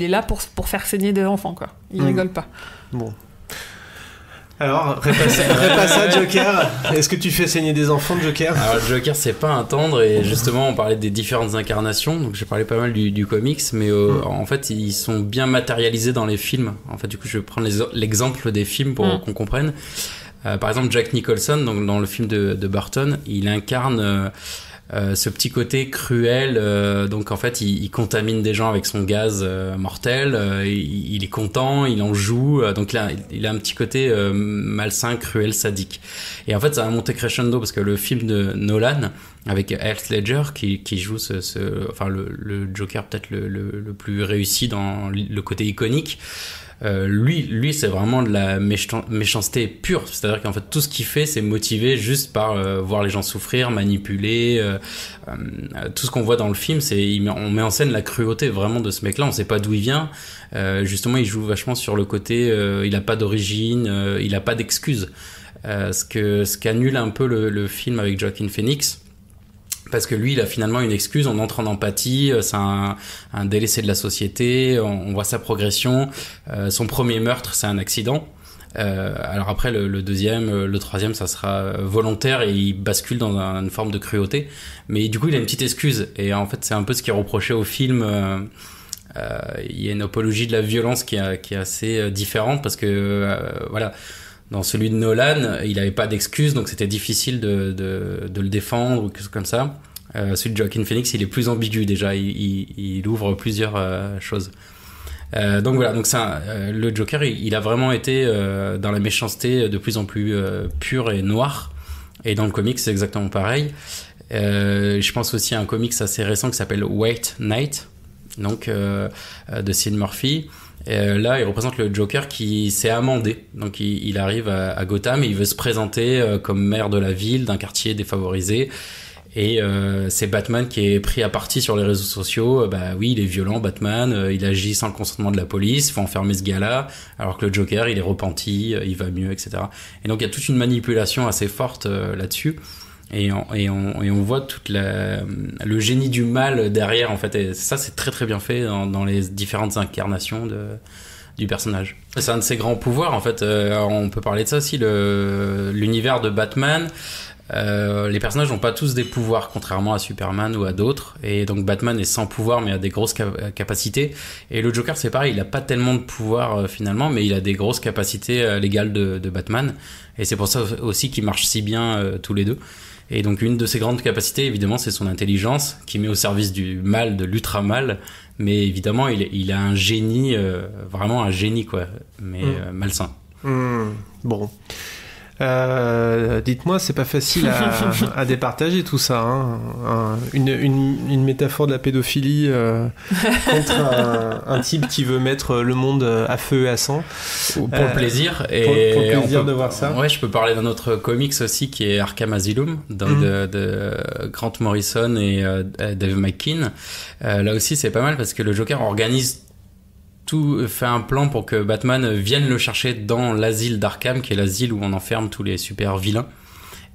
là pour faire saigner des enfants, quoi. Il rigole pas. Bon. Alors, repasse à Joker. Est-ce que tu fais saigner des enfants de Joker ? Alors, Joker, c'est pas un tendre, et justement, on parlait des différentes incarnations, donc j'ai parlé pas mal du comics, mais en fait, ils sont bien matérialisés dans les films. En fait, du coup, je vais prendre l'exemple des films pour qu'on comprenne. Par exemple, Jack Nicholson, donc dans le film de Burton, il incarne ce petit côté cruel. Donc en fait, il contamine des gens avec son gaz mortel. Il est content, il en joue. Donc là, il a un petit côté malsain, cruel, sadique. Et en fait, ça a monté crescendo parce que le film de Nolan avec Heath Ledger qui joue le Joker peut-être le plus réussi dans le côté iconique. Lui c'est vraiment de la méchanceté pure, c'est-à-dire qu'en fait tout ce qu'il fait c'est motivé juste par voir les gens souffrir, manipuler, tout ce qu'on voit dans le film on met en scène la cruauté vraiment de ce mec-là, on sait pas d'où il vient, justement il joue vachement sur le côté il a pas d'origine, il a pas d'excuses, ce qu'annule un peu le film avec Joaquin Phoenix. Parce que lui, il a finalement une excuse, on entre en empathie, c'est un délaissé de la société, on voit sa progression, son premier meurtre, c'est un accident. Alors après, le deuxième, le troisième, ça sera volontaire et il bascule dans une forme de cruauté. Mais du coup, il a une petite excuse. Et en fait, c'est un peu ce qui est reproché au film. Il y a une apologie de la violence qui est assez différente parce que, voilà... Dans celui de Nolan, il avait pas d'excuses, donc c'était difficile de le défendre ou quelque chose comme ça. Celui de Joaquin Phoenix, il est plus ambigu déjà, il ouvre plusieurs choses. Donc voilà, donc le Joker, il a vraiment été dans la méchanceté de plus en plus pure et noire. Et dans le comics, c'est exactement pareil. Je pense aussi à un comics assez récent qui s'appelle White Knight, donc de Sid Murphy. Là, il représente le Joker qui s'est amendé. Donc, il arrive à Gotham et il veut se présenter comme maire de la ville, d'un quartier défavorisé. Et c'est Batman qui est pris à partie sur les réseaux sociaux. Bah oui, il est violent, Batman. Il agit sans le consentement de la police. Il faut enfermer ce gars-là. Alors que le Joker, il est repenti, il va mieux, etc. Et donc, il y a toute une manipulation assez forte là-dessus. Et on voit toute le génie du mal derrière, en fait, et ça c'est très très bien fait dans les différentes incarnations du personnage. C'est un de ses grands pouvoirs, en fait. On peut parler de ça aussi, l'univers de Batman. Les personnages n'ont pas tous des pouvoirs, contrairement à Superman ou à d'autres, et donc Batman est sans pouvoir mais a des grosses capacités, et le Joker c'est pareil, il a pas tellement de pouvoir finalement, mais il a des grosses capacités à l'égal de Batman, et c'est pour ça aussi qu'ils marchent si bien tous les deux. Et donc une de ses grandes capacités évidemment c'est son intelligence qui met au service du mal, de l'ultra mal, mais évidemment il a un génie, vraiment un génie quoi, mais malsain. Bon. Dites-moi, c'est pas facile à départager tout ça, hein. Une métaphore de la pédophilie contre un type qui veut mettre le monde à feu et à sang. Pour le plaisir. Et pour le plaisir de voir ça. Ouais, je peux parler d'un autre comics aussi qui est Arkham Asylum, de Grant Morrison et Dave McKean. Là aussi, c'est pas mal parce que le Joker organise fait un plan pour que Batman vienne le chercher dans l'asile d'Arkham, qui est l'asile où on enferme tous les super vilains.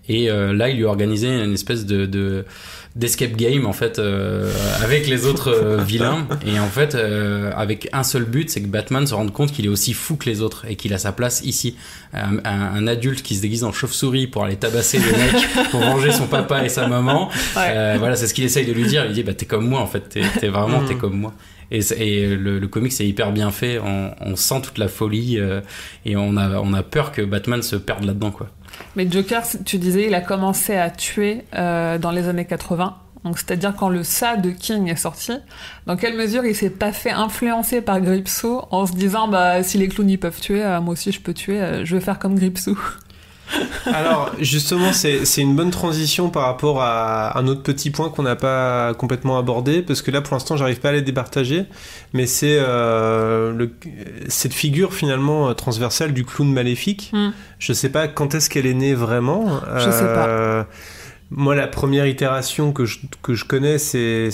Et là, il lui a organisé une espèce d'escape game, en fait, avec les autres vilains. Et en fait, avec un seul but, c'est que Batman se rende compte qu'il est aussi fou que les autres et qu'il a sa place ici. Un adulte qui se déguise en chauve-souris pour aller tabasser des mecs pour venger son papa et sa maman. Ouais. Voilà, c'est ce qu'il essaye de lui dire. Il dit, bah, t'es comme moi, en fait. T'es comme moi. Et le comic c'est hyper bien fait, on sent toute la folie et on a peur que Batman se perde là-dedans quoi. Mais Joker, tu disais, il a commencé à tuer dans les années 80, donc c'est-à-dire quand le Ça de King est sorti. Dans quelle mesure il s'est pas fait influencer par Gripsou en se disant bah si les clowns ils peuvent tuer, moi aussi je peux tuer, je vais faire comme Gripsou. Alors justement c'est une bonne transition par rapport à un autre petit point qu'on n'a pas complètement abordé, parce que là pour l'instant j'arrive pas à les départager, mais c'est cette figure finalement transversale du clown maléfique. Je sais pas quand est-ce qu'elle est née vraiment. Je sais pas. Moi, la première itération que je connais, c'est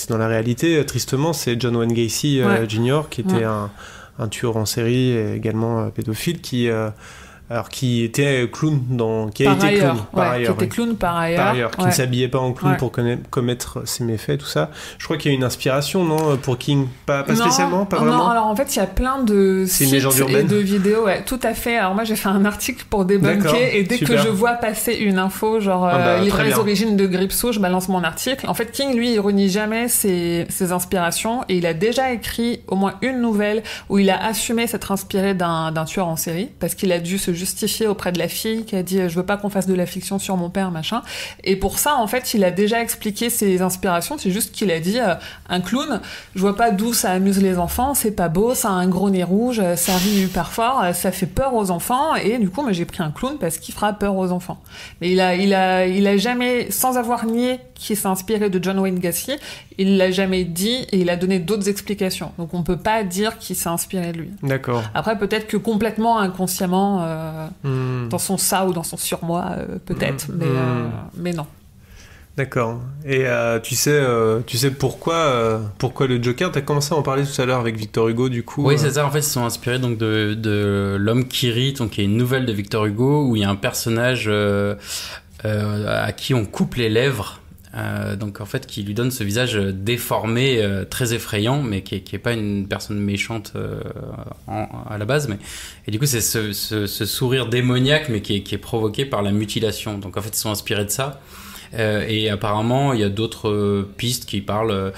dans la réalité, tristement, c'est John Wayne Gacy Jr., qui était un tueur en série et également pédophile, qui était clown qui était clown par ailleurs, qui ne s'habillait pas en clown pour commettre ses méfaits, tout ça. Je crois qu'il y a une inspiration, non, pour King, pas spécialement, pas vraiment. Non, alors en fait, il y a plein de sites et de vidéos, tout à fait. Alors moi, j'ai fait un article pour débunker, et dès que je vois passer une info, genre les vraies origines de Gripsou, je balance mon article. En fait, King, lui, il renie jamais ses inspirations, et il a déjà écrit au moins une nouvelle où il a assumé s'être inspiré d'un tueur en série, parce qu'il a dû se justifier auprès de la fille qui a dit je veux pas qu'on fasse de la fiction sur mon père, machin. Et pour ça, en fait, il a déjà expliqué ses inspirations. C'est juste qu'il a dit un clown, je vois pas d'où ça amuse les enfants, c'est pas beau, ça a un gros nez rouge, ça rit hyper fort, ça fait peur aux enfants. Et du coup, moi, j'ai pris un clown parce qu'il fera peur aux enfants. Mais il a jamais, sans avoir nié qu'il s'est inspiré de John Wayne Gacy, il l'a jamais dit et il a donné d'autres explications. Donc on peut pas dire qu'il s'est inspiré de lui. D'accord. Après peut-être que complètement inconsciemment dans son ça ou dans son surmoi peut-être, mais non. D'accord. Et tu sais pourquoi le Joker, t'as commencé à en parler tout à l'heure avec Victor Hugo du coup. Oui, c'est ça. En fait, ils sont inspirés donc de L'Homme qui rit, donc qui est une nouvelle de Victor Hugo où il y a un personnage à qui on coupe les lèvres. Donc en fait qui lui donne ce visage déformé très effrayant mais qui est pas une personne méchante à la base, mais et du coup c'est ce sourire démoniaque mais qui est provoqué par la mutilation. Donc en fait ils sont inspirés de ça et apparemment il y a d'autres pistes qui parlent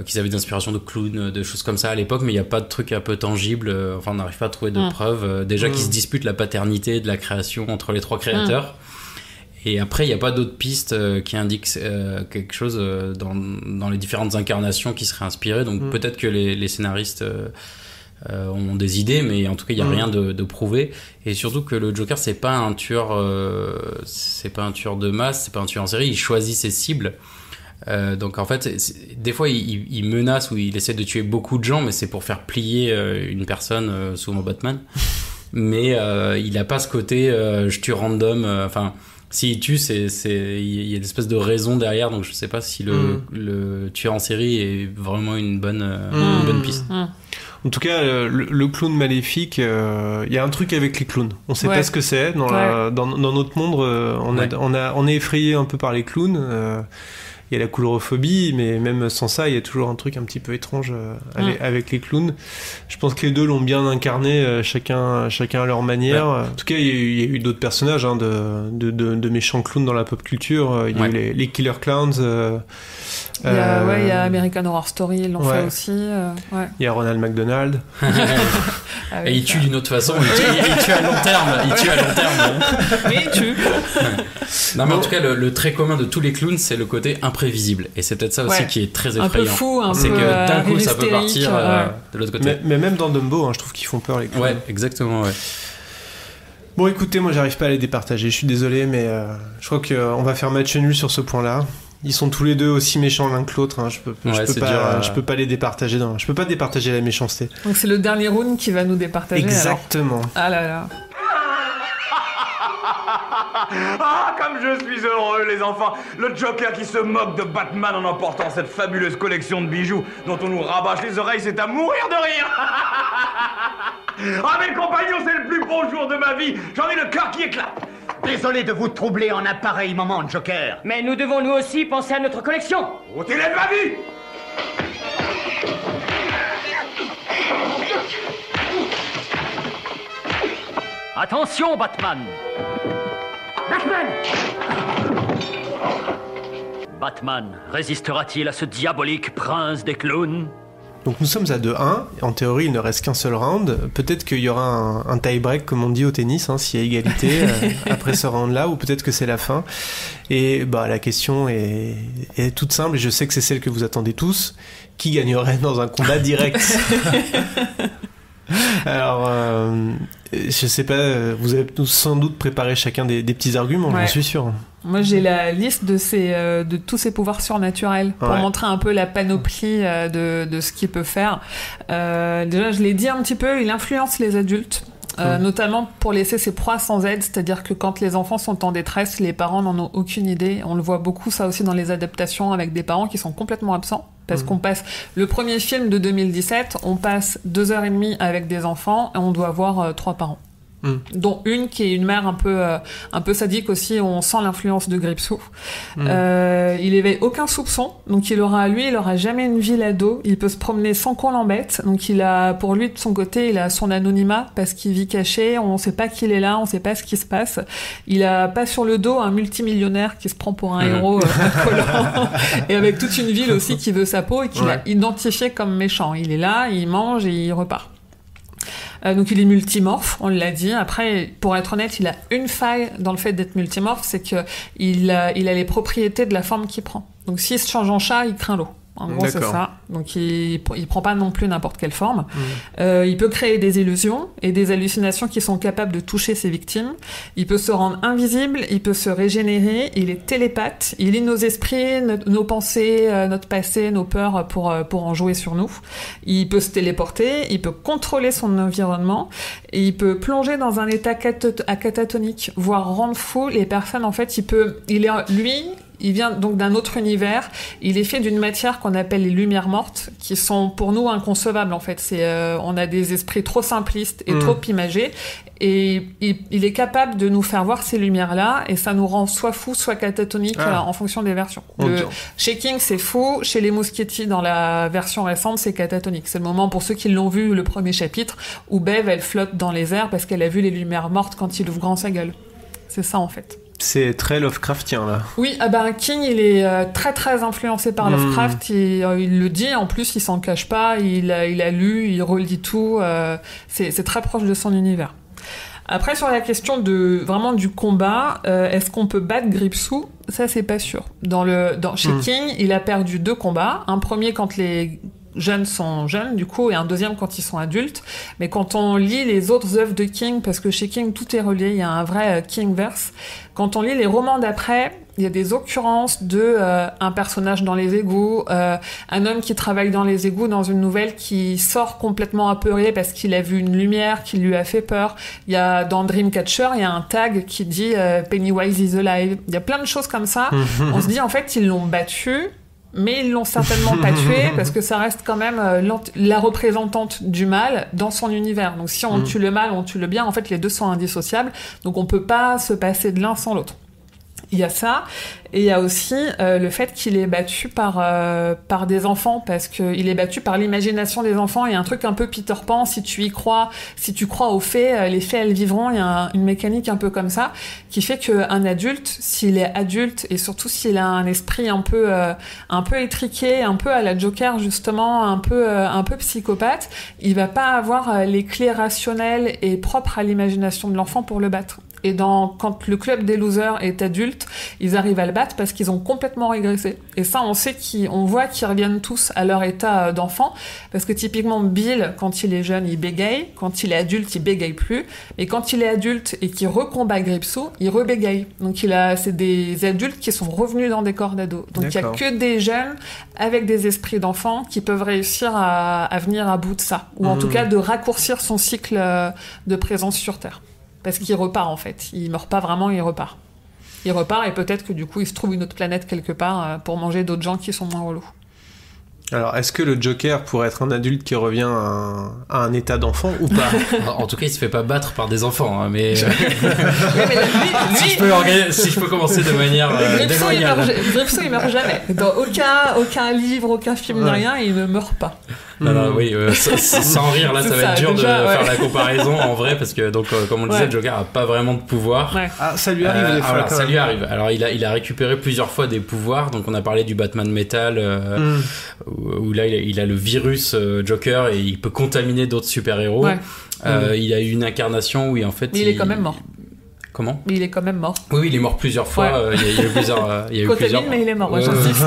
qu'ils avaient des inspirations de clowns, de choses comme ça à l'époque, mais il n'y a pas de trucs un peu tangibles, enfin on n'arrive pas à trouver de preuves déjà qu'ils se disputent la paternité de la création entre les trois créateurs. Et après, il n'y a pas d'autres pistes qui indiquent quelque chose dans les différentes incarnations qui seraient inspirées. Donc peut-être que les scénaristes ont des idées, mais en tout cas, il n'y a rien de prouvé. Et surtout que le Joker, c'est pas un tueur de masse, c'est pas un tueur en série. Il choisit ses cibles. Donc en fait, des fois, il menace ou il essaie de tuer beaucoup de gens, mais c'est pour faire plier une personne, souvent Batman. Mais il n'a pas ce côté je tue random. Enfin. S'il tue, il y a une espèce de raison derrière, donc je sais pas si le tueur en série est vraiment une bonne piste. En tout cas, le clown maléfique, il y a un truc avec les clowns. On sait pas ce que c'est. Dans notre monde, on est effrayé un peu par les clowns. Il y a la coulrophobie, mais même sans ça, il y a toujours un truc un petit peu étrange avec les clowns. Je pense que les deux l'ont bien incarné, chacun à leur manière. En tout cas, il y a eu d'autres personnages de méchants clowns dans la pop culture. Il y a eu les Killer Clowns. Il y a American Horror Story, ils l'ont fait aussi. Il y a Ronald McDonald. Et il tue d'une autre façon. Il tue à long terme. Mais il tue. Non, mais en tout cas, le trait commun de tous les clowns, c'est le côté imprévisible. Et c'est peut-être ça aussi qui est très effrayant. Un peu fou, c'est que d'un coup, ça peut partir de l'autre côté. Mais même dans Dumbo, je trouve qu'ils font peur, les clowns. Ouais, exactement, ouais. Bon, écoutez, moi, j'arrive pas à les départager. Je suis désolé, mais je crois qu'on va faire match nul sur ce point-là. Ils sont tous les deux aussi méchants l'un que l'autre. Je peux pas les départager. Je peux pas départager la méchanceté. Donc c'est le dernier round qui va nous départager. Exactement. Alors. Ah là là. Ah, comme je suis heureux, les enfants. Le Joker qui se moque de Batman en emportant cette fabuleuse collection de bijoux dont on nous rabâche les oreilles, c'est à mourir de rire. Ah, mes compagnons, c'est le plus beau jour de ma vie. J'en ai le cœur qui éclate. Désolé de vous troubler en un pareil moment, Joker. Mais nous devons nous aussi penser à notre collection. Oh, t'élèves ma vie. Attention, Batman. Batman résistera-t-il à ce diabolique prince des clowns? Donc nous sommes à 2-1, en théorie il ne reste qu'un seul round, peut-être qu'il y aura un tie-break comme on dit au tennis, s'il y a égalité après ce round-là, ou peut-être que c'est la fin. Et la question est toute simple, et je sais que c'est celle que vous attendez tous, qui gagnerait dans un combat direct? Alors, je sais pas, vous avez sans doute préparé chacun des petits arguments, j'en suis sûr. Moi, j'ai la liste de tous ses pouvoirs surnaturels pour montrer un peu la panoplie de ce qu'il peut faire. Déjà, je l'ai dit un petit peu, il influence les adultes. Notamment pour laisser ses proies sans aide, c'est-à-dire que quand les enfants sont en détresse, les parents n'en ont aucune idée. On le voit beaucoup ça aussi dans les adaptations avec des parents qui sont complètement absents. Parce qu'on passe le premier film de 2017, on passe 2h30 avec des enfants et on doit voir 3 parents. Dont une qui est une mère un peu sadique aussi, on sent l'influence de Gripsou. Il n'avait aucun soupçon, donc il aura jamais une vie ado, il peut se promener sans qu'on l'embête, donc pour lui de son côté, il a son anonymat parce qu'il vit caché, on sait pas qu'il est là, on sait pas ce qui se passe. Il a pas sur le dos un multimillionnaire qui se prend pour un héros collant et avec toute une ville aussi qui veut sa peau et qu'il a identifié comme méchant. Il est là, il mange et il repart. Donc il est multimorphe, on l'a dit. Après, pour être honnête, il a une faille dans le fait d'être multimorphe, c'est que il a les propriétés de la forme qu'il prend. Donc s'il se change en chat, il craint l'eau. En gros, c'est ça. Donc, il prend pas non plus n'importe quelle forme. Il peut créer des illusions et des hallucinations qui sont capables de toucher ses victimes. Il peut se rendre invisible, il peut se régénérer, il est télépathe, il lit nos esprits, nos pensées, notre passé, nos peurs pour en jouer sur nous. Il peut se téléporter, il peut contrôler son environnement et il peut plonger dans un état catatonique, voire rendre fou les personnes. En fait, il vient donc d'un autre univers. Il est fait d'une matière qu'on appelle les lumières mortes, qui sont pour nous inconcevables en fait. On a des esprits trop simplistes et trop imagés. Et il est capable de nous faire voir ces lumières-là, et ça nous rend soit fou, soit catatonique en fonction des versions. Chez King, c'est fou. Chez les Muschietti, dans la version récente, c'est catatonique. C'est le moment, pour ceux qui l'ont vu, le premier chapitre, où Bev, elle flotte dans les airs parce qu'elle a vu les lumières mortes quand il ouvre grand sa gueule. C'est ça en fait. C'est très Lovecraftien là. Oui, King, il est très très influencé par Lovecraft. Il le dit, en plus il s'en cache pas. Il a lu, il relit tout. C'est très proche de son univers. Après, sur la question du combat, est-ce qu'on peut battre Gripsou ? Ça, c'est pas sûr. Chez King, il a perdu 2 combats. Un premier quand les jeunes sont jeunes, du coup, et un deuxième quand ils sont adultes. Mais quand on lit les autres œuvres de King, parce que chez King, tout est relié, il y a un vrai Kingverse. Quand on lit les romans d'après, il y a des occurrences de un personnage dans les égouts, un homme qui travaille dans les égouts dans une nouvelle qui sort complètement apeuré parce qu'il a vu une lumière qui lui a fait peur. Il y a dans Dreamcatcher, il y a un tag qui dit Pennywise is alive. Il y a plein de choses comme ça. On se dit en fait ils l'ont battu, mais ils l'ont certainement pas tué parce que ça reste quand même la représentante du mal dans son univers. Donc si on tue le mal, on tue le bien. En fait, les deux sont indissociables. Donc on peut pas se passer de l'un sans l'autre. Il y a ça, et il y a aussi le fait qu'il est battu par des enfants, parce qu'il est battu par l'imagination des enfants. Il y a un truc un peu Peter Pan, si tu crois aux fées, les fées elles vivront. Il y a une mécanique un peu comme ça, qui fait qu'un adulte, s'il est adulte, et surtout s'il a un esprit un peu étriqué, un peu à la Joker justement, un peu psychopathe, il va pas avoir les clés rationnelles et propres à l'imagination de l'enfant pour le battre. Et quand le club des losers est adulte, ils arrivent à le battre parce qu'ils ont complètement régressé. Et ça, on voit qu'ils reviennent tous à leur état d'enfant. Parce que typiquement, Bill, quand il est jeune, il bégaye. Quand il est adulte, il bégaye plus. Et quand il est adulte et qu'il recombat Gripsou, il rebégaye. Donc c'est des adultes qui sont revenus dans des corps d'ados. Donc il y a que des jeunes avec des esprits d'enfants qui peuvent réussir à venir à bout de ça. Ou en tout cas de raccourcir son cycle de présence sur Terre. Parce qu'il repart en fait, il meurt pas vraiment, il repart. Il repart et peut-être que du coup il se trouve une autre planète quelque part pour manger d'autres gens qui sont moins relous. Alors, est-ce que le Joker pourrait être un adulte qui revient à un état d'enfant ou pas ? En tout cas, il se fait pas battre par des enfants, hein, mais... si je peux commencer de manière déloyale. Gripsou, il meurt jamais. Dans aucun livre, aucun film, rien, il ne meurt pas. Non, oui, sans rire, là, ça va être dur de faire la comparaison en vrai, parce que, donc, comme on le disait, le Joker a pas vraiment de pouvoir. Ouais. Ah, ça lui arrive des fois. Alors, ça lui arrive. Alors, il a récupéré plusieurs fois des pouvoirs, donc on a parlé du Batman Metal, où là, il a le virus Joker et il peut contaminer d'autres super-héros. Ouais. Il a eu une incarnation où, en fait... Mais il est quand même mort. Comment ? Mais il est quand même mort. Oui, il est mort plusieurs fois. Il y a eu plusieurs. Mais il est mort, j'insiste.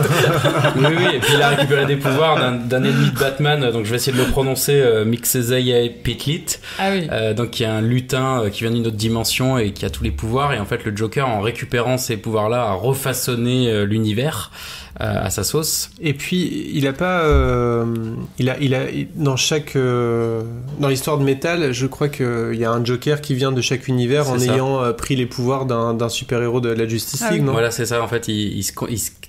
Oui, et puis il a récupéré des pouvoirs d'un ennemi de Batman, donc je vais essayer de le prononcer, Mixezai Pitlit. Ah oui. Donc qui est un lutin qui vient d'une autre dimension et qui a tous les pouvoirs. Et en fait, le Joker, en récupérant ces pouvoirs-là, a refaçonné l'univers à sa sauce. Et puis il a pas il a dans l'histoire de Metal, je crois qu'il y a un Joker qui vient de chaque univers ayant pris les pouvoirs d'un super-héros de la Justice League, non ? Voilà, c'est ça, en fait, il se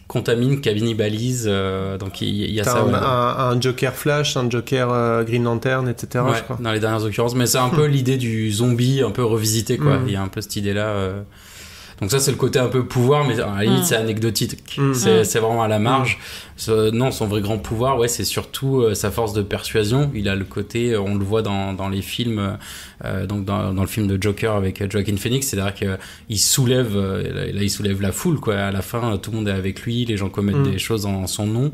contamine, cannibalise, donc il y a ça. Un Joker Flash, un Joker Green Lantern, etc. Ouais, je crois. Dans les dernières occurrences, mais c'est un peu l'idée du zombie un peu revisité, quoi. Il y a un peu cette idée-là. Donc ça c'est le côté un peu pouvoir, mais à la limite c'est anecdotique, c'est vraiment à la marge. Non, son vrai grand pouvoir, ouais, c'est surtout sa force de persuasion. Il a le côté, on le voit dans les films, donc dans le film de Joker avec Joaquin Phoenix, c'est-à-dire qu'il soulève, là il soulève la foule, quoi. À la fin, tout le monde est avec lui, les gens commettent des choses en son nom.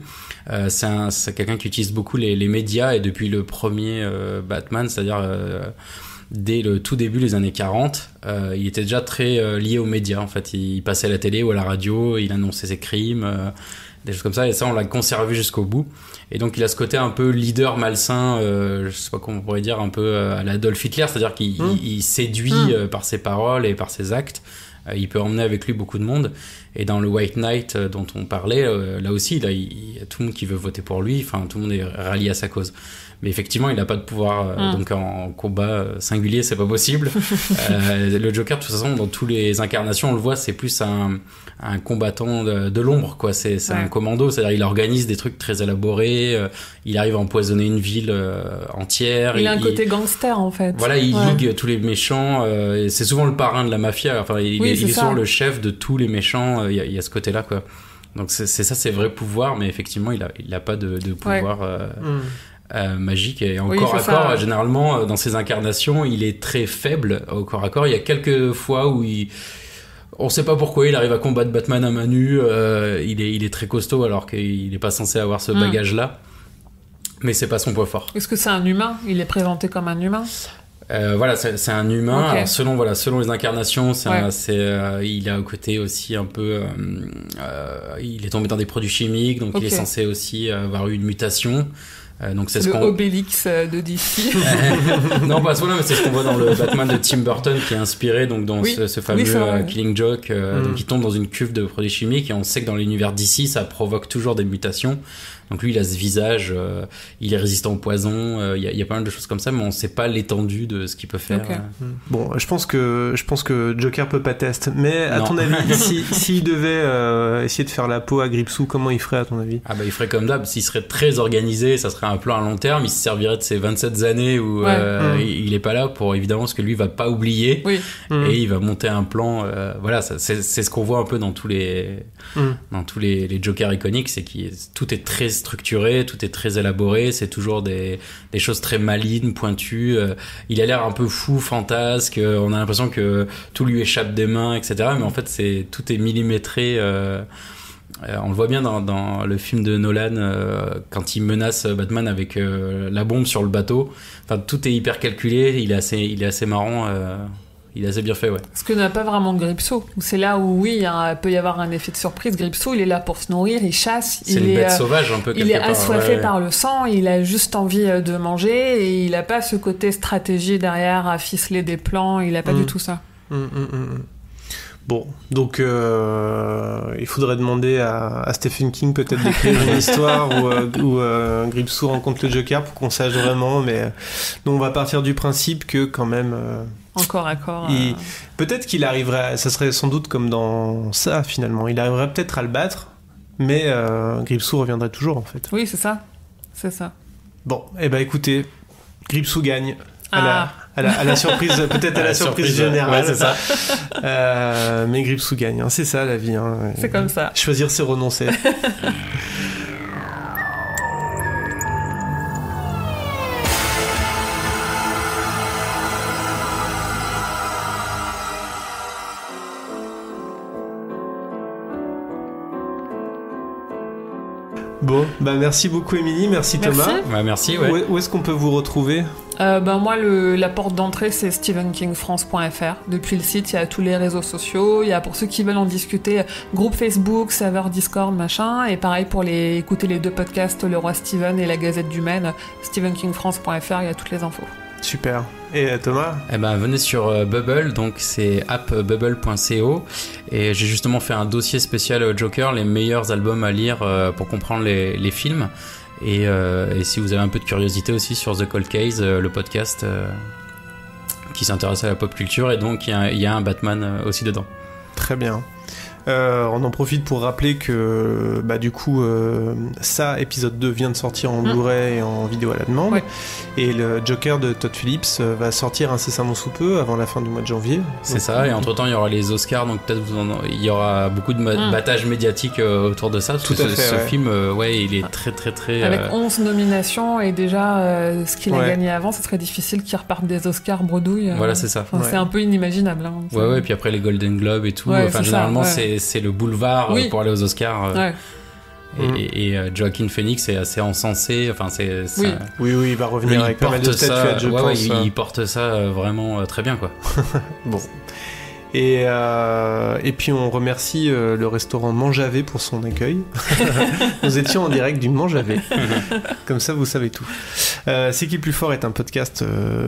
C'est quelqu'un qui utilise beaucoup les médias, et depuis le premier Batman, c'est-à-dire dès le tout début des années 40, il était déjà très lié aux médias. En fait, il passait à la télé ou à la radio, il annonçait ses crimes, des choses comme ça, et ça on l'a conservé jusqu'au bout. Et donc il a ce côté un peu leader malsain, je sais pas comment on pourrait dire, un peu à l'Adolf Hitler, c'est-à-dire qu'il séduit par ses paroles et par ses actes. Il peut emmener avec lui beaucoup de monde. Et dans le White Knight dont on parlait, là aussi, il y a tout le monde qui veut voter pour lui, enfin tout le monde est rallié à sa cause. Mais effectivement, il n'a pas de pouvoir, donc en combat singulier, c'est pas possible. Le Joker, de toute façon, dans toutes les incarnations, on le voit, c'est plus un combattant de l'ombre, quoi. C'est un commando, c'est-à-dire il organise des trucs très élaborés, il arrive à empoisonner une ville entière. Il a un côté gangster, en fait. Voilà, il ligue tous les méchants, et c'est souvent le parrain de la mafia, enfin, il est souvent le chef de tous les méchants, il y a ce côté-là, quoi. Donc c'est ça, c'est vrai pouvoir, mais effectivement, il a pas de pouvoir... magique, et en corps à corps, généralement dans ses incarnations il est très faible au corps à corps. Il y a quelques fois où on sait pas pourquoi il arrive à combattre Batman à main nue, il est très costaud alors qu'il est pas censé avoir ce bagage là, mais c'est pas son point fort. Est-ce que c'est un humain? Il est présenté comme un humain? Voilà, c'est un humain. Alors, selon les incarnations, il a au côté aussi un peu, il est tombé dans des produits chimiques, donc il est censé aussi avoir eu une mutation. Donc c'est Obélix de DC. Non, pas ce mais c'est ce qu'on voit dans le Batman de Tim Burton, qui est inspiré donc dans ce fameux Killing Joke, donc il tombe dans une cuve de produits chimiques, et on sait que dans l'univers DC ça provoque toujours des mutations. Donc lui il a ce visage, il est résistant au poison, il y a pas mal de choses comme ça, mais on sait pas l'étendue de ce qu'il peut faire. Bon, je pense que Joker peut pas tester, mais à ton avis, s'il devait essayer de faire la peau à Gripsou, comment il ferait à ton avis? Il ferait comme d'hab, s'il serait très organisé, ça serait un plan à long terme, il se servirait de ses 27 années où il est pas là pour, évidemment, parce que lui va pas oublier, et il va monter un plan, voilà, c'est ce qu'on voit un peu dans tous les Jokers iconiques, c'est que tout est très structuré, tout est très élaboré, c'est toujours des choses très malines, pointues, il a l'air un peu fou, fantasque, on a l'impression que tout lui échappe des mains, etc., mais en fait tout est millimétré. On le voit bien dans le film de Nolan, quand il menace Batman avec la bombe sur le bateau, enfin, tout est hyper calculé, il est assez marrant, il est assez bien fait, ouais. Ce que n'a pas vraiment Gripsou. C'est là où, il peut y avoir un effet de surprise. Gripsou, il est là pour se nourrir, il chasse. C'est une bête sauvage, un peu, quelque part. Il est assoiffé par le sang, il a juste envie de manger, et il n'a pas ce côté stratégie derrière à ficeler des plans, il n'a pas du tout ça. Bon, donc il faudrait demander à Stephen King peut-être d'écrire une histoire où Gripsou rencontre le Joker pour qu'on sache vraiment, mais donc on va partir du principe que quand même... Encore à corps. Peut-être qu'il arriverait, ça serait sans doute comme dans ça finalement, il arriverait peut-être à le battre, mais Gripsou reviendrait toujours en fait. Oui, c'est ça. Bon, écoutez, Gripsou gagne. À la surprise, peut-être à la surprise générale. Ouais, c'est ça. Mais Gripsou gagne, c'est ça la vie. C'est comme ça. Choisir, c'est renoncer. Bon, merci beaucoup Émilie, merci Thomas. Merci, ouais. Où est-ce qu'on peut vous retrouver? Moi, la porte d'entrée, c'est stephenkingfrance.fr. Depuis le site, il y a tous les réseaux sociaux. Il y a, pour ceux qui veulent en discuter, groupe Facebook, serveur Discord, machin. Et pareil pour écouter les deux podcasts, Le Roi Steven et La Gazette du Maine, stephenkingfrance.fr, il y a toutes les infos. Super. Et Thomas? Venez sur Bubble, donc c'est appbubble.co, et j'ai justement fait un dossier spécial Joker, les meilleurs albums à lire pour comprendre les films. Et si vous avez un peu de curiosité aussi sur The Cold Case, le podcast qui s'intéresse à la pop culture, et donc il y a un Batman aussi dedans. Très bien. On en profite pour rappeler que du coup ça, épisode 2 vient de sortir en Blu-ray et en vidéo à la demande, et le Joker de Todd Phillips va sortir incessamment sous peu, avant la fin du mois de janvier. C'est ça, et entre temps il y aura les Oscars, donc peut-être il y aura beaucoup de battage médiatique autour de ça, parce que ce film il est très très très... Avec 11 nominations, et déjà ce qu'il a gagné avant, ce serait difficile qu'il reparte des Oscars bredouille. Voilà, c'est ça. C'est un peu inimaginable. Et puis après les Golden Globes et tout, généralement c'est le boulevard pour aller aux Oscars. Et Joaquin Phoenix est assez encensé. Oui, il va revenir avec pas mal de statuettes, je pense. Il porte ça vraiment très bien, quoi. Bon. Et puis on remercie le restaurant Mangeavé pour son accueil. Nous étions en direct du Mangeavé. Comme ça, vous savez tout. C'est qui le plus fort est un podcast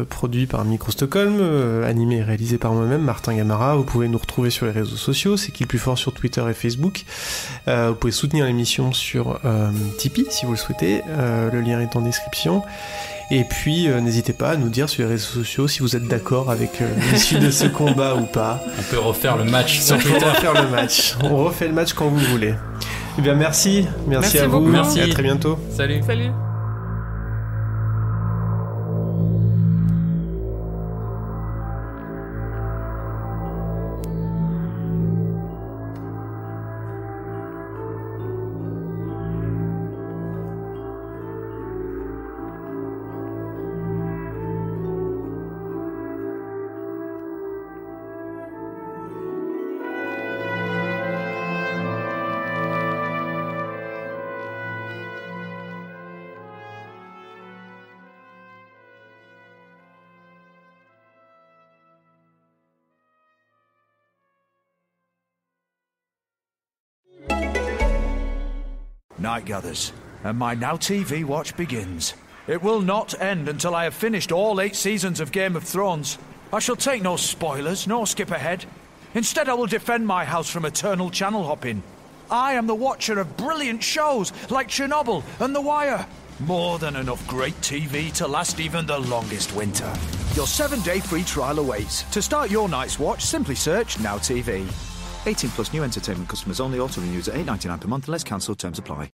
produit par Micro Stockholm, animé et réalisé par moi-même, Martin Gamara. Vous pouvez nous retrouver sur les réseaux sociaux. C'est qui le plus fort sur Twitter et Facebook. Vous pouvez soutenir l'émission sur Tipeee si vous le souhaitez. Le lien est en description. Et puis, n'hésitez pas à nous dire sur les réseaux sociaux si vous êtes d'accord avec l'issue de ce combat ou pas. On peut refaire le match sur Twitter. On refait le match quand vous voulez. Eh bien, merci à vous. Merci. Et à très bientôt. Salut. Night gathers, and my Now TV watch begins. It will not end until I have finished all 8 seasons of Game of Thrones. I shall take no spoilers, nor skip ahead. Instead, I will defend my house from eternal channel hopping. I am the watcher of brilliant shows like Chernobyl and The Wire. More than enough great TV to last even the longest winter. Your 7-day free trial awaits. To start your night's watch, simply search Now TV. 18 plus new entertainment customers only, auto renews at $8.99 per month unless cancelled, terms apply.